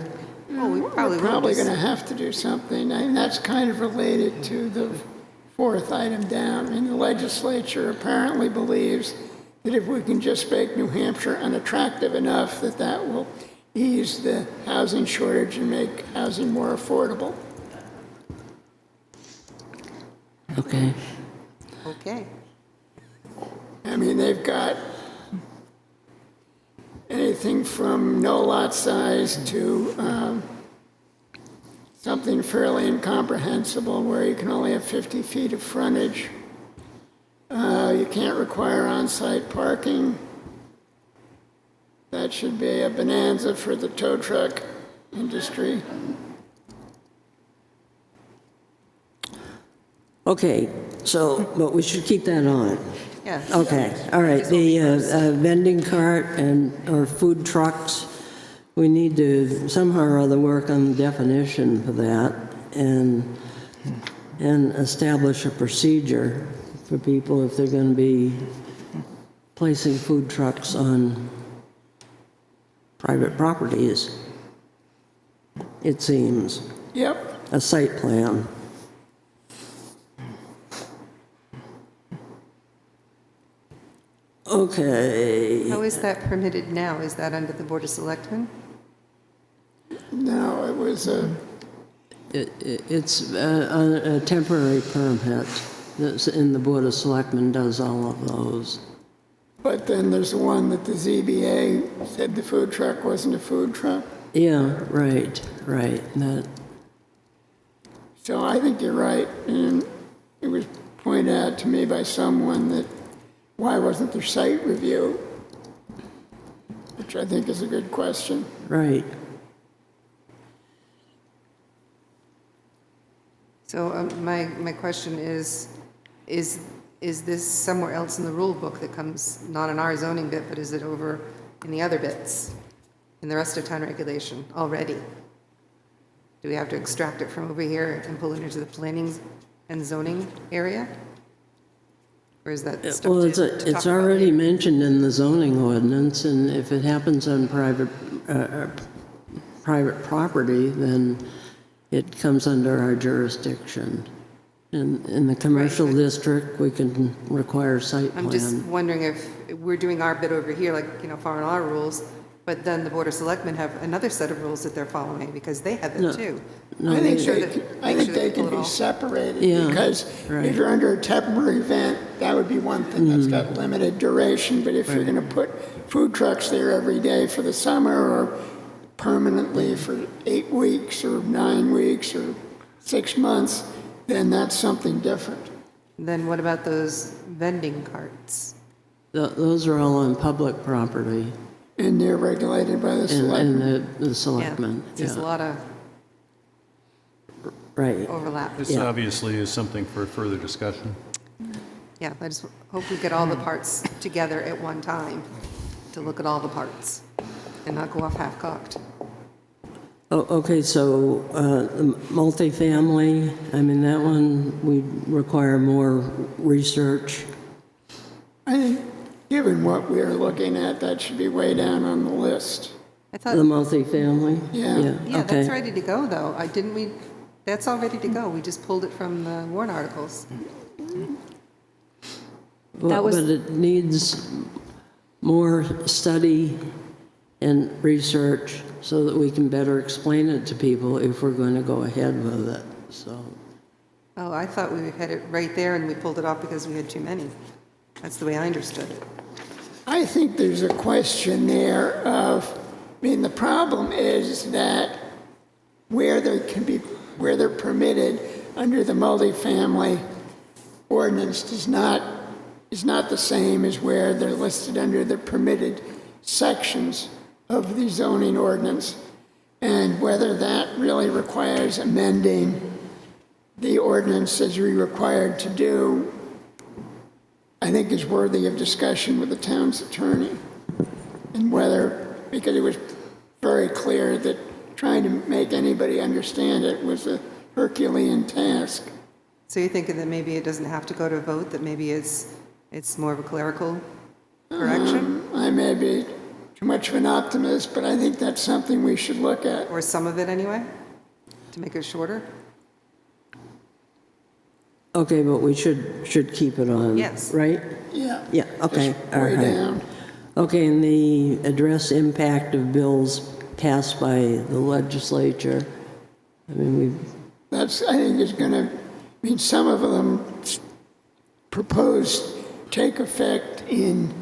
Oh, we probably We're will. probably just- going to have to do something, and that's kind of related to the fourth item down. And the legislature apparently believes that if we can just make New Hampshire unattractive enough, that that will ease the housing shortage and make housing more affordable. Okay, Okay. I mean, they've got anything from no lot size to something fairly incomprehensible where you can only have 50 feet of frontage. You can't require on-site parking. That should be a bonanza for the tow truck industry. okay, so, but we should keep that on. Yeah. Okay, all right, the vending cart or food trucks, we need to somehow or other work on the definition for that and establish a procedure for people if they're going to be placing food trucks on private properties, it seems, Yep. a site plan. Okay. How is that permitted now? Is that under the Board of Selectmen? No, it was It's a temporary permit, and the Board of Selectmen does all of those. but then there's the one that the ZBA said the food truck wasn't a food truck. Yeah, right. That, So I think you're right, and it was pointed out to me by someone that why wasn't there site review? Which I think is a good question. right. So my question is this somewhere else in the rule book that comes, not in our zoning bit, but is it over in the other bits, in the rest of town regulation already? Do we have to extract it from over here and pull it into the planning and zoning area? Or is that stuff Well, to it's talk about already later? mentioned in the zoning ordinance, and if it happens on private property, then it comes under our jurisdiction. In the commercial district, we can require site I'm just plan. wondering if we're doing our bit over here, like, following our rules, but then the Board of Selectmen have another set of rules that they're following because they have it too. I think sure they, that- I make think sure they that pull can it be all. separated, Yeah, because right. if you're under a temporary event, that would be one thing that's got limited duration, but if you're gonna put food trucks there every day for the summer, or permanently for 8 weeks, or 9 weeks, or 6 months, then that's something different. Then what about those vending carts? Those are all on public property, And they're regulated by the and selectmen. the Yeah, selectmen. there's a lot of Right. overlap. This Yeah. obviously is something for further discussion. Yeah, I just hope we get all the parts together at one time to look at all the parts and not go off half-cocked. Oh, okay, so the multifamily, I mean, that one, we require more research. I think, given what we're looking at, that should be way down on the list. I The thought, multifamily? Yeah. yeah, that's okay. ready to go, though. That's all ready to go. We just pulled it from the warrant articles. Well, was- but it needs more study and research so that we can better explain it to people if we're going to go ahead with it, so. Oh, I thought we had it right there and we pulled it off because we had too many. That's the way I understood it. I think there's a question there of, I mean, the problem is that where they're permitted under the multifamily ordinance is not the same as where they're listed under the permitted sections of the zoning ordinance, and whether that really requires amending the ordinance as we're required to do, I think is worthy of discussion with the town's attorney. And whether, because it was very clear that trying to make anybody understand it was a Herculean task. So you're thinking that maybe it doesn't have to go to a vote, that maybe it's more of a clerical correction? I may be too much of an optimist, but I think that's something we should look at. Or some of it anyway, to make it shorter? Okay, but we should keep it on. Yes. Right? Yeah. Yeah, okay, Just all way right. down. Okay, and the address impact of bills passed by the legislature. I mean, That's, I think is gonna, I mean, some of them proposed take effect in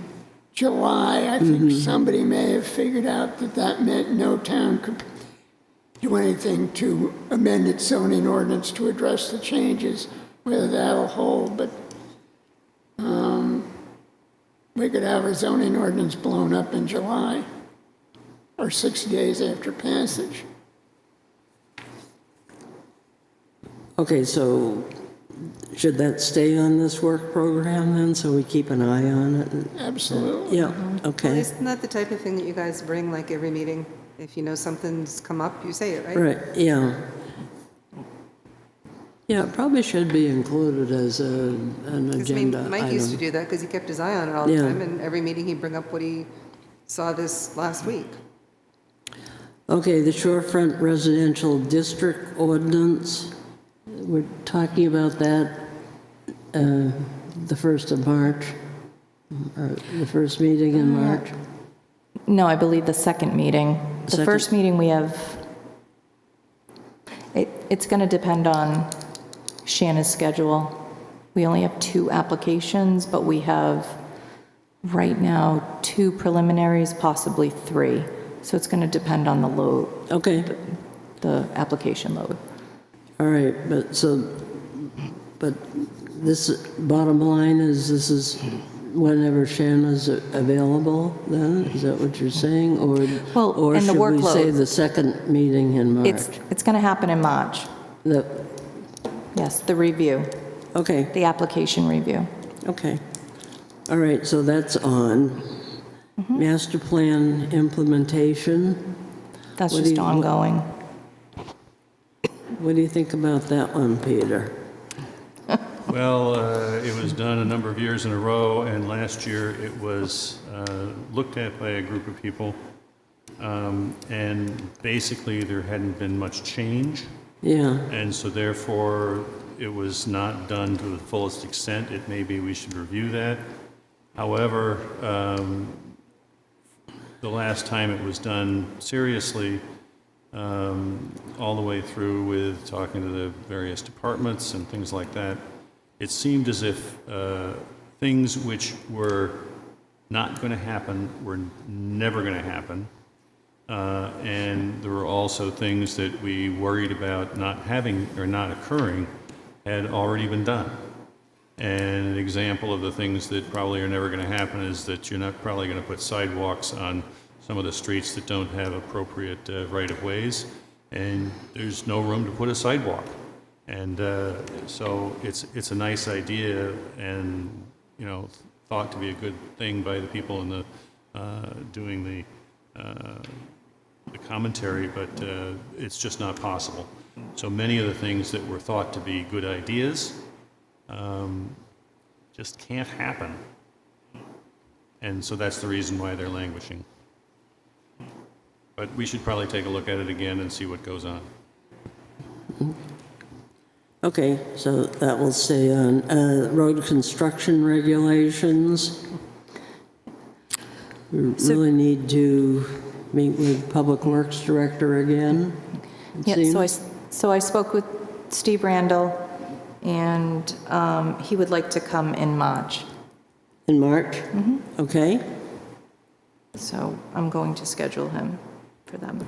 July. I think somebody may have figured out that that meant no town could do anything to amend its zoning ordinance to address the changes, whether that'll hold, but we could have our zoning ordinance blown up in July, or 6 days after passage. okay, so should that stay on this work program then, so we keep an eye on it? Absolutely. Yeah, Well, okay, isn't that the type of thing that you guys bring like every meeting? If you know something's come up, you say it, right? right, yeah. Yeah, it probably should be included as an Because I mean, agenda Mike used to item. do that because he kept his eye on it all the Yeah. time, and every meeting he'd bring up what he saw this last week. Okay, the Shorefront Residential District Ordinance, we're talking about that the 1st of March, The first meeting in March? No, I believe the second meeting. The Second. first meeting we have, it's going to depend on Shanna's schedule. We only have 2 applications, but we have right now 2 preliminaries, possibly 3. So it's going to depend on the load, Okay, the application load. all right, but this, bottom line is, this is whenever Shanna's available then? Is that what you're saying? Well, Or and the should we say workload. the second meeting in March? It's going to happen in March. The- Yes, the review, Okay, the application review. okay. All right, so that's on. Master plan implementation. That's What do just you- ongoing. What do you think about that one, Peter? Well, it was done a number of years in a row, and last year it was looked at by a group of people, and basically there hadn't been much change, Yeah, and so therefore it was not done to the fullest extent. It may be we should review that. However, the last time it was done seriously, all the way through with talking to the various departments and things like that, it seemed as if things which were not going to happen were never going to happen. And there were also things that we worried about not having or not occurring had already been done. And an example of the things that probably are never going to happen is that you're not probably going to put sidewalks on some of the streets that don't have appropriate right-of-ways, and there's no room to put a sidewalk. And so it's a nice idea, and thought to be a good thing by the people in the doing the commentary, but it's just not possible. So many of the things that were thought to be good ideas just can't happen, and so that's the reason why they're languishing. But we should probably take a look at it again and see what goes on. okay, so that will stay on. Road construction regulations. We really need to meet with Public Works Director again. it Yeah, seems. so I spoke with Steve Randall, and he would like to come in March. In March? Okay, So I'm going to schedule him for them.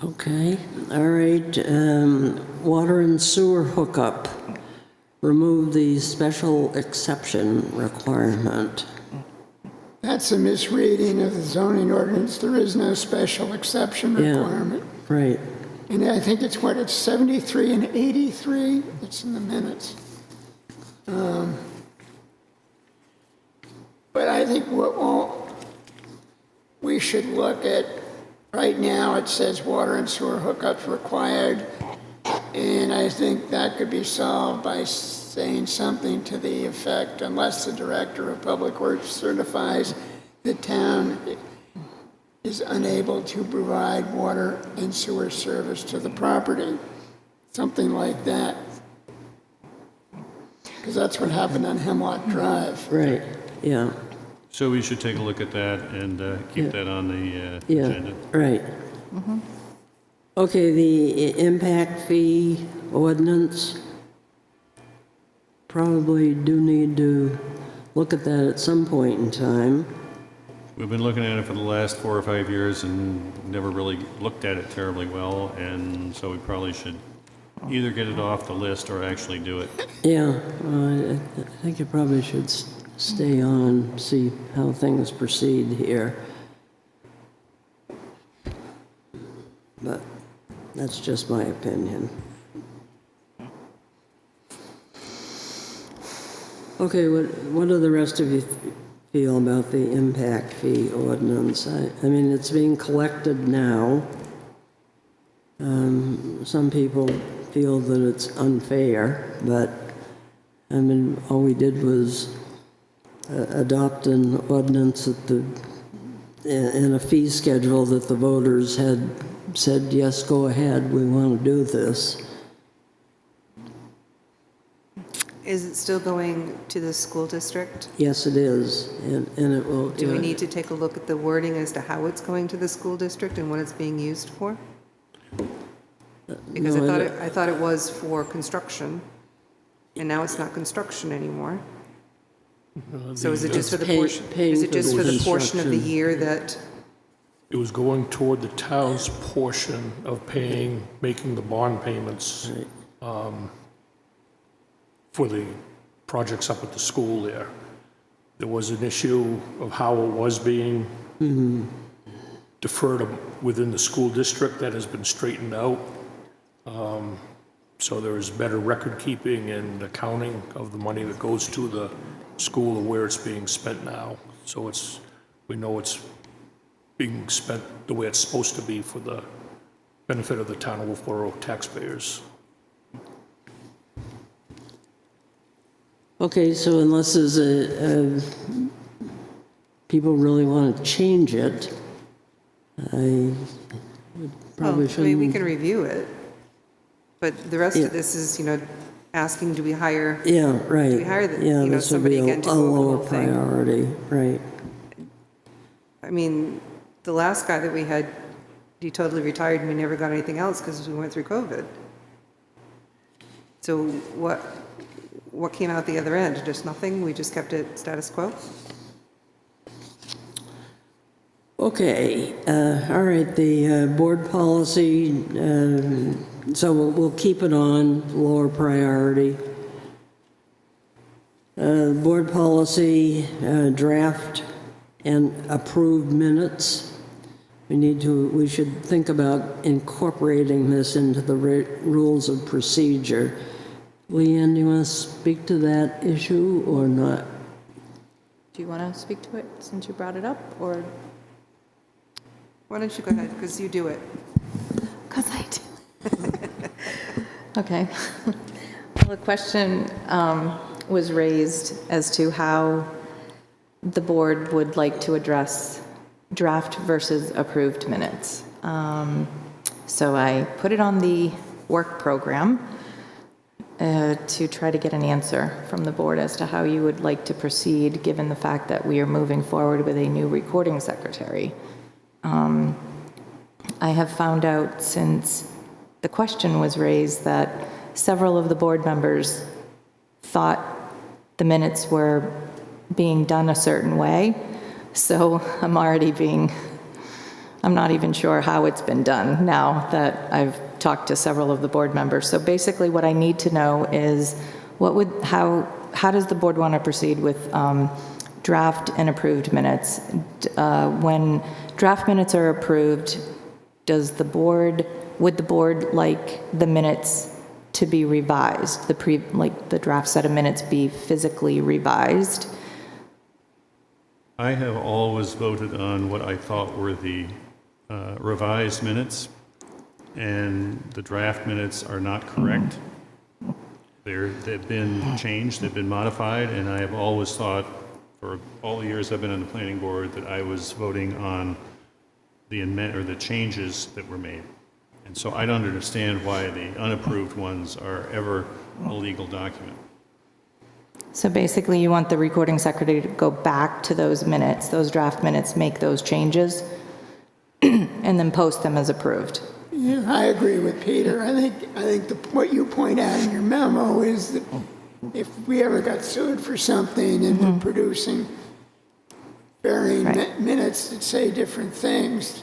okay, all right. Water and sewer hookup. Remove the special exception requirement. That's a misreading of the zoning ordinance. There is no special exception Yeah. requirement. Right, And I think it's 73 and 83? It's in the minutes. But I think we should look at, right now it says water and sewer hookups required, and I think that could be solved by saying something to the effect, unless the Director of Public Works certifies the town is unable to provide water and sewer service to the property, something like that. Because that's what happened on Hemlock Drive. right, yeah, So we should take a look at that and keep Yeah. that on the yeah, agenda. right. Okay, the impact fee ordinance. Probably do need to look at that at some point in time. We've been looking at it for the last 4 or 5 years and never really looked at it terribly well, and so we probably should either get it off the list or actually do it. Yeah, I think it probably should stay on, see how things proceed here. But that's just my opinion. Okay, what do the rest of you feel about the impact fee ordinance? I mean, it's being collected now. Some people feel that it's unfair, but, I mean, all we did was adopt an ordinance in a fee schedule that the voters had said, yes, go ahead, we want to do this. Is it still going to the school district? Yes, it is, and it will. Do we need to take a look at the wording as to how it's going to the school district and what it's being used for? Because No, I thought it was for construction, and now it's not construction anymore. So is it just for the Pay- portion, paying is it for just the for the portion of the construction. year that, It was going toward the town's portion of paying, making the bond payments for the projects up at the school there. There was an issue of how it was being deferred within the school district that has been straightened out. So there is better record keeping and accounting of the money that goes to the school and where it's being spent now. So we know it's being spent the way it's supposed to be for the benefit of the town of Wolfeboro taxpayers. Okay, so unless there's people really want to change it, I would probably well, I mean, we shouldn't. can review it. But the rest Yeah. of this is, asking, do we hire, Yeah, right. Do we hire the- Yeah, you know, this would somebody be again to a go over the lower whole thing? priority, right. I mean, the last guy that we had, he totally retired and we never got anything else because we went through COVID. So what came out the other end? Just nothing? We just kept it status quo? Okay, all right, the board policy, so we'll keep it on lower priority. Board policy, draft and approved minutes. We should think about incorporating this into the rules of procedure. Leanne, do you want to speak to that issue or not? Do you want to speak to it since you brought it up, or? Why don't you go ahead, because you do it. Because I do. Okay. Well, the question was raised as to how the board would like to address draft versus approved minutes. So I put it on the work program to try to get an answer from the board as to how you would like to proceed, given the fact that we are moving forward with a new recording secretary. I have found out since the question was raised that several of the board members thought the minutes were being done a certain way. So I'm not even sure how it's been done now that I've talked to several of the board members. So basically what I need to know is how does the board want to proceed with draft and approved minutes? When draft minutes are approved, would the board like the minutes to be revised? The draft set of minutes be physically revised? I have always voted on what I thought were the revised minutes, and the draft minutes are not correct. They've been changed, they've been modified, and I have always thought, for all the years I've been on the planning board, that I was voting on the changes that were made. And so I don't understand why the unapproved ones are ever a legal document. So basically, you want the recording secretary to go back to those minutes, those draft minutes, make those changes, and then post them as approved. Yeah, I agree with Peter. I think what you point out in your memo is that if we ever got sued for something and we're producing varying Right. minutes that say different things,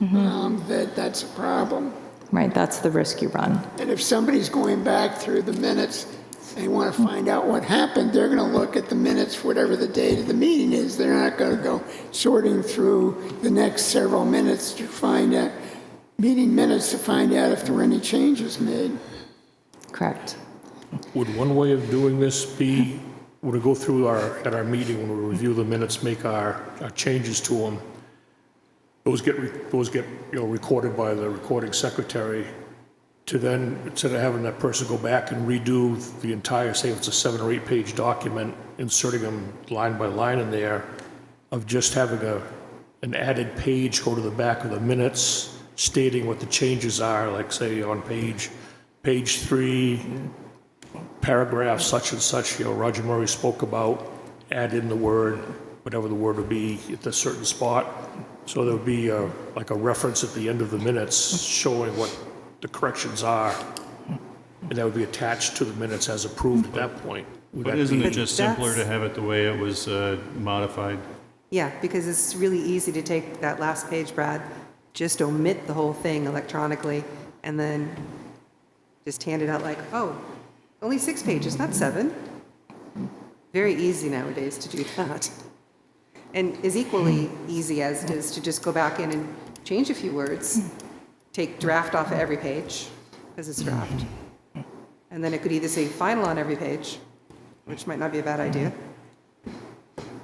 that's a problem. Right, that's the risk you run. And if somebody's going back through the minutes, they want to find out what happened, they're going to look at the minutes, whatever the date of the meeting is. They're not going to go sorting through the next several minutes to find out, meeting minutes to find out if there were any changes made. Correct. Would one way of doing this be, would it go through at our meeting when we review the minutes, make our changes to them? Those get recorded by the recording secretary to then, instead of having that person go back and redo the entire, say if it's a 7 or 8 page document, inserting them line by line in there, of just having an added page go to the back of the minutes stating what the changes are, like say on page 3, paragraph such and such, Roger Murray spoke about, add in the word, whatever the word would be at a certain spot. So there would be like a reference at the end of the minutes showing what the corrections are. And that would be attached to the minutes as approved at that point. Would But that isn't be- it just simpler to have it the way it was modified? Yeah, because it's really easy to take that last page, Brad, just omit the whole thing electronically, and then just hand it out like, oh, only 6 pages, not 7. Very easy nowadays to do that. And is equally easy as it is to just go back in and change a few words, take draft off of every page, because it's draft. And then it could either say final on every page, which might not be a bad idea.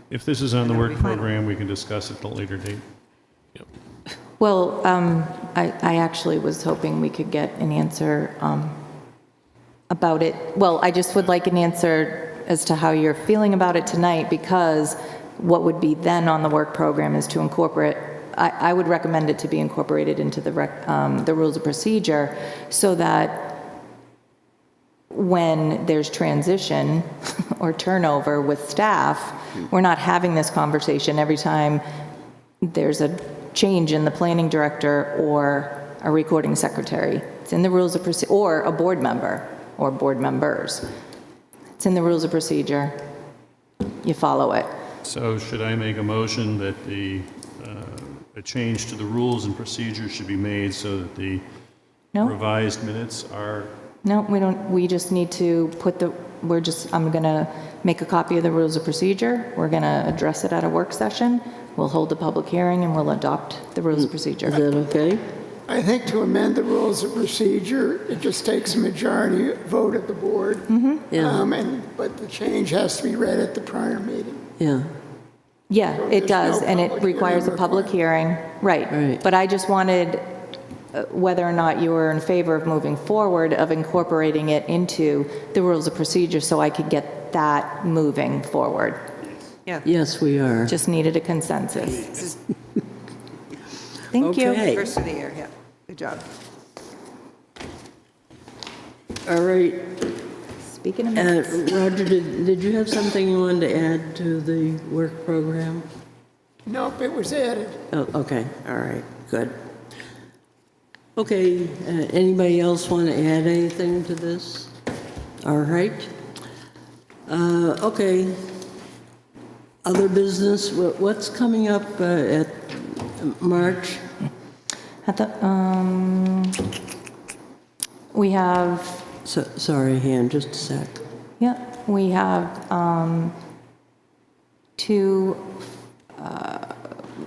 If this is on And the that would work be fine. program, we can discuss it at a later date. Well, I actually was hoping we could get an answer about it. Well, I just would like an answer as to how you're feeling about it tonight, because what would be then on the work program is to incorporate, I would recommend it to be incorporated into the rules of procedure, so that when there's transition or turnover with staff, we're not having this conversation every time there's a change in the planning director or a recording secretary. It's in the rules of procedure, or a board member or board members. It's in the rules of procedure. You follow it. So should I make a motion that a change to the rules and procedures should be made so that the No? revised minutes are, No, we don't, we just need to put I'm going to make a copy of the rules of procedure. We're going to address it at a work session. We'll hold a public hearing and we'll adopt the rules of procedure. Is that okay? I think to amend the rules of procedure, it just takes a majority vote at the board. Yeah. But the change has to be read at the prior meeting. Yeah. Yeah, So it there's does, no and it public requires a hearing public hearing. Right. Right. But I just wanted, whether or not you were in favor of moving forward, of incorporating it into the rules of procedure so I could get that moving forward. Yeah. Yes, we are. Just needed a consensus. This is Thank you. Okay. first of the year, yeah. Good job. All right. Speaking of minutes. Roger, did you have something you wanted to add to the work program? Nope, it was added. Oh, okay, all right, good. Okay, anybody else want to add anything to this? All right. Okay. Other business, what's coming up at March? At the, we have, Sorry, Han, just a sec. yeah, we have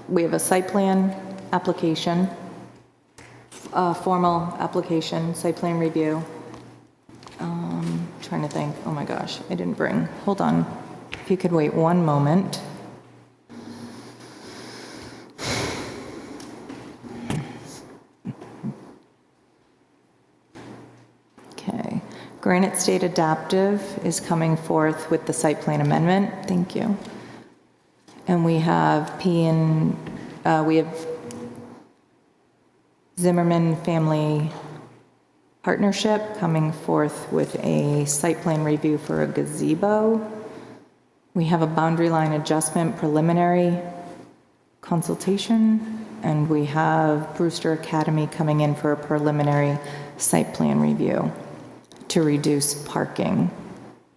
we have a site plan application, formal application, site plan review. Trying to think, oh my gosh, I didn't bring, hold on. If you could wait one moment. Okay, Granite State Adaptive is coming forth with the site plan amendment, thank you. And we have we have Zimmerman Family Partnership coming forth with a site plan review for a gazebo. We have a boundary line adjustment preliminary consultation, and we have Brewster Academy coming in for a preliminary site plan review to reduce parking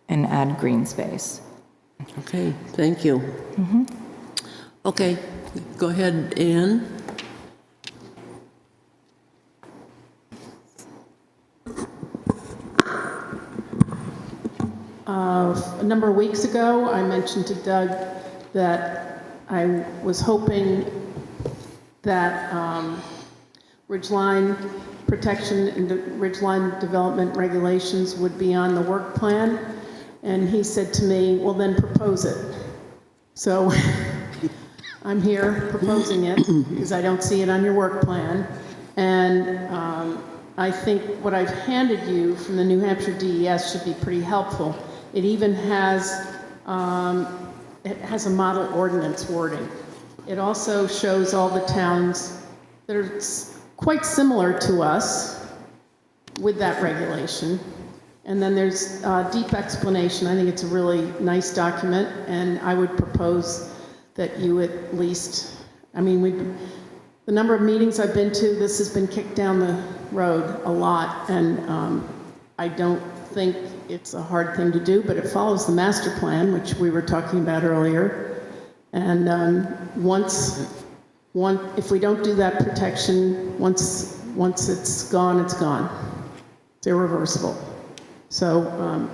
and add green space. Okay, thank you. Okay, go ahead, Ann. A number of weeks ago, I mentioned to Doug that I was hoping that ridgeline protection and ridgeline development regulations would be on the work plan, and he said to me, well, then propose it. So I'm here proposing it because I don't see it on your work plan. And I think what I've handed you from the New Hampshire DES should be pretty helpful. It even has a model ordinance wording. It also shows all the towns that are quite similar to us with that regulation. And then there's a deep explanation. I think it's a really nice document, and I would propose that you at least, the number of meetings I've been to, this has been kicked down the road a lot, and I don't think it's a hard thing to do, but it follows the master plan, which we were talking about earlier. And if we don't do that protection, once it's gone, it's gone. It's irreversible. So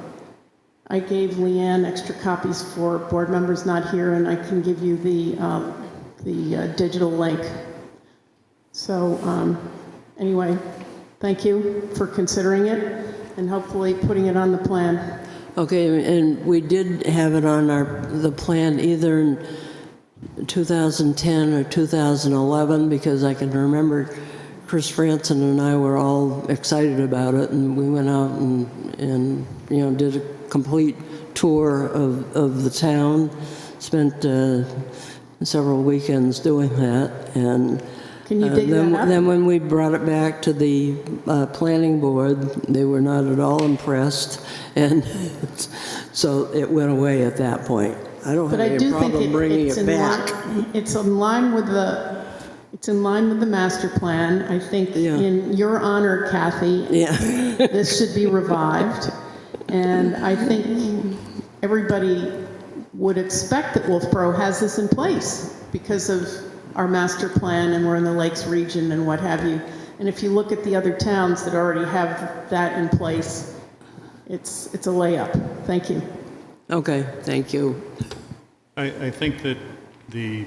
I gave Leanne extra copies for board members not here, and I can give you the digital link. So anyway, thank you for considering it and hopefully putting it on the plan. Okay, and we did have it on the plan either in 2010 or 2011, because I can remember Chris Franson and I were all excited about it, and we went out and did a complete tour of the town, spent several weekends doing that, and Can you dig that up? then when we brought it back to the planning board, they were not at all impressed, and so it went away at that point. I don't have But I any do think problem bringing it back. it's in line with the master plan. I think Yeah. in your honor, Kathy, Yeah. this should be revived. And I think everybody would expect that Wolfeboro has this in place because of our master plan, and we're in the Lakes region and what have you. And if you look at the other towns that already have that in place, it's a layup. Thank you. Okay, thank you. I think that the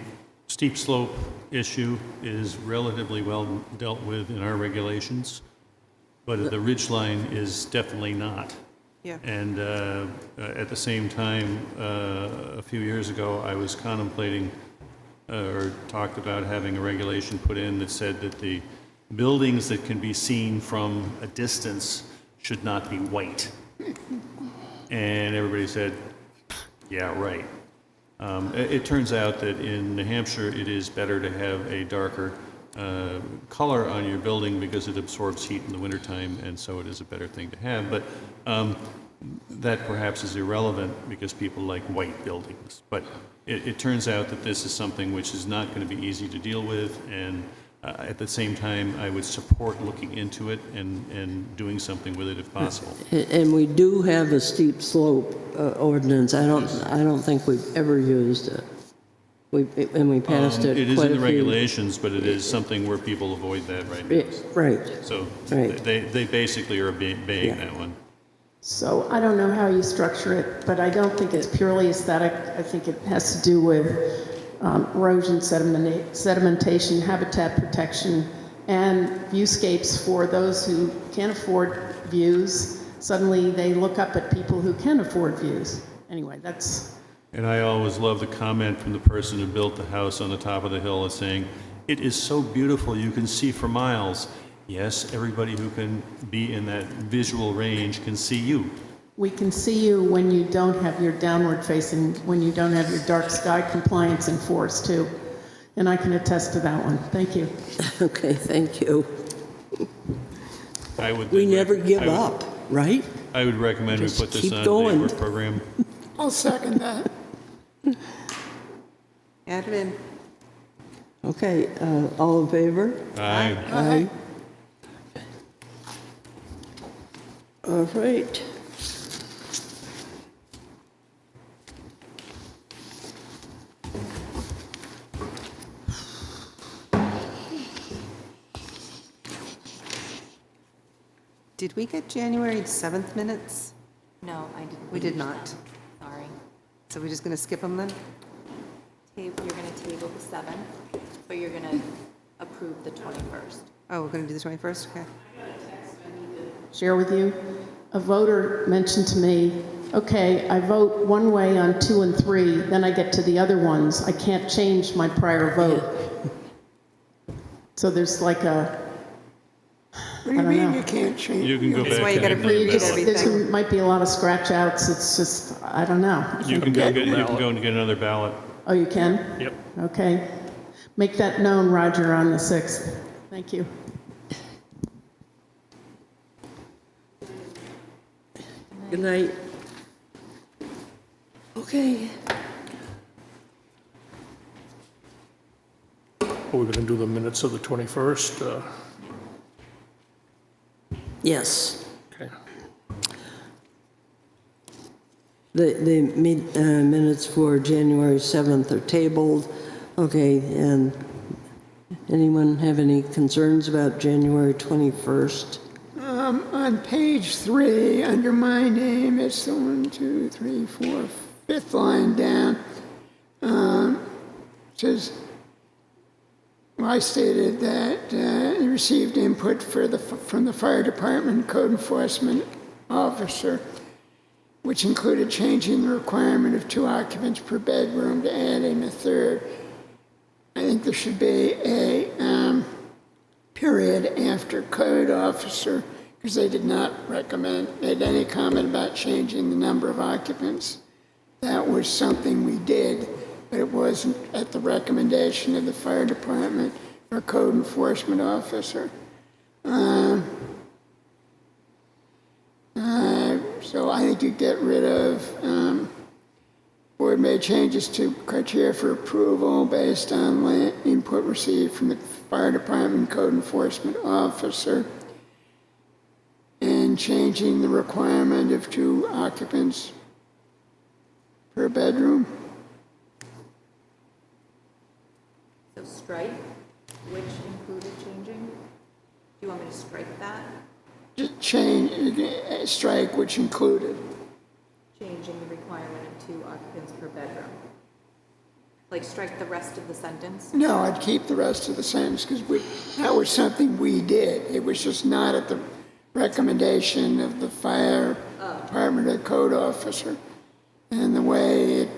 steep slope issue is relatively well dealt with in our regulations, but the ridge line is definitely not. Yeah. And at the same time, a few years ago, I was contemplating or talked about having a regulation put in that said that the buildings that can be seen from a distance should not be white. And everybody said, yeah, right. It turns out that in New Hampshire, it is better to have a darker color on your building because it absorbs heat in the wintertime, and so it is a better thing to have. But that perhaps is irrelevant because people like white buildings. But it turns out that this is something which is not going to be easy to deal with, and at the same time, I would support looking into it and doing something with it if possible. And we do have a steep slope ordinance. I don't think we've ever used it. We passed it It is quite in a the few- regulations, but it is something where people avoid that right now. Right. So Right. they basically are obeying Yeah. that one. So I don't know how you structure it, but I don't think it's purely aesthetic. I think it has to do with erosion, sedimentation, habitat protection, and viewscapes for those who can't afford views. Suddenly they look up at people who can afford views. Anyway, that's... And I always love the comment from the person who built the house on the top of the hill that's saying, "It is so beautiful, you can see for miles." Yes, everybody who can be in that visual range can see you. We can see you when you don't have your downward facing, when you don't have your dark sky compliance enforced too. And I can attest to that one. Thank you. Okay, thank you. I would. We never I give would- up, right? I would recommend we Just put this keep on going. the work program. I'll second that. Add it in. Okay, all in favor? Aye. Aye. All right. Did we get January 7th minutes? No, I didn't. We did not. Sorry. So we're just going to skip them then? You're going to table the 7th, but you're going to approve the 21st. Oh, we're going to do the 21st? Okay. Share with you. A voter mentioned to me, okay, I vote one way on 2 and 3, then I get to the other ones. I can't change my prior vote. So there's like a, What do you I don't mean know. you can't change? You can go That's back why you and gotta have another pre-read ballot. everything. there might be a lot of scratch outs. It's just, I don't know. You can go and get another ballot. Oh, you can? Yep. Okay. Make that known, Roger, on the 6th. Thank you. Good night. Okay. Are we going to do the minutes of the 21st? Yes. Okay. The minutes for January 7th are tabled. Okay, and anyone have any concerns about January 21st? On page 3, under my name, it's the 1, 2, 3, 4, 5th line down. Says, well, I stated that he received input from the fire department code enforcement officer, which included changing the requirement of 2 occupants per bedroom to adding a third. I think there should be a period after code officer, because they did not made any comment about changing the number of occupants. That was something we did, but it wasn't at the recommendation of the fire department or code enforcement officer. So I think you get rid of board made changes to criteria for approval based on input received from the fire department code enforcement officer, and changing the requirement of 2 occupants per bedroom. So strike, which included changing? Do you want me to strike that? Just change, strike which included. Changing the requirement of 2 occupants per bedroom. Like strike the rest of the sentence? No, I'd keep the rest of the sentence because that was something we did. It was just not at the recommendation of the fire department or code officer. And the way it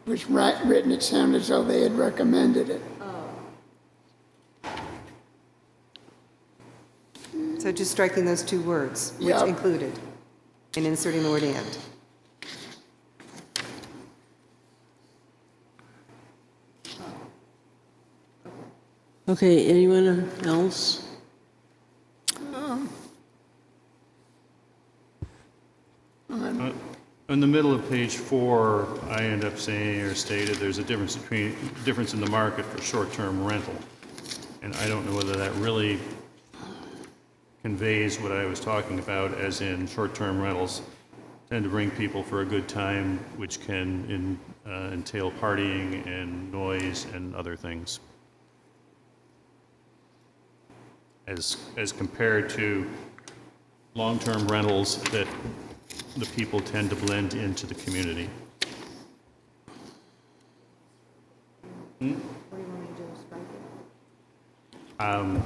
was written, it sounded as though they had recommended it. So just striking those 2 words, which Yep. included, and inserting the word "and." Okay, anyone else? In the middle of page 4, I end up saying or stated there's a difference in the market for short-term rental. And I don't know whether that really conveys what I was talking about, as in short-term rentals tend to bring people for a good time, which can entail partying and noise and other things. As compared to long-term rentals that the people tend to blend into the community. What do you want me to do, strike it?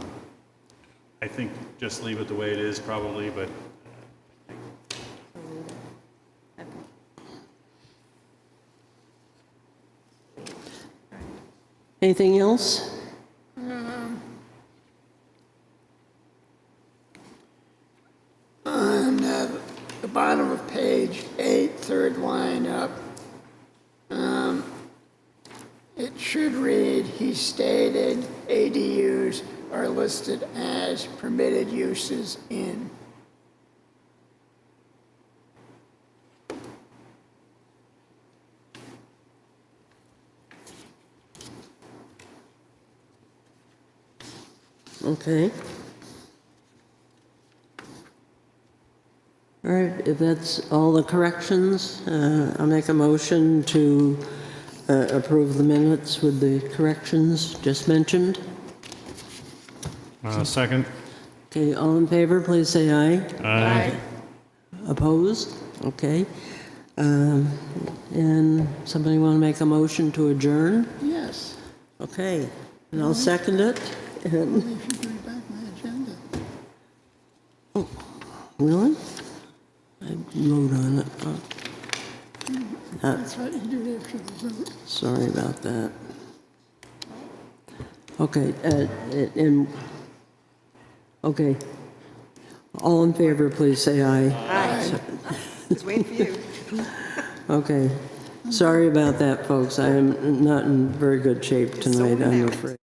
I think just leave it the way it is probably, but Okay. Anything else? On the bottom of page 8, 3rd line up, it should read, he stated ADUs are listed as permitted uses in. Okay. All right, if that's all the corrections, I'll make a motion to approve the minutes with the corrections just mentioned. second. Okay, all in favor, please say aye. Aye. Opposed? Okay. And somebody want to make a motion to adjourn? Yes. Okay, and I'll second it. And- Only if you bring back my agenda. Really? I wrote on it. Oh. That's right, you do it after the vote. Sorry about that. Okay, and, okay. All in favor, please say aye. Aye. Just waiting for you. Okay. Sorry about that, folks. I am not in very good shape tonight, I'm afraid.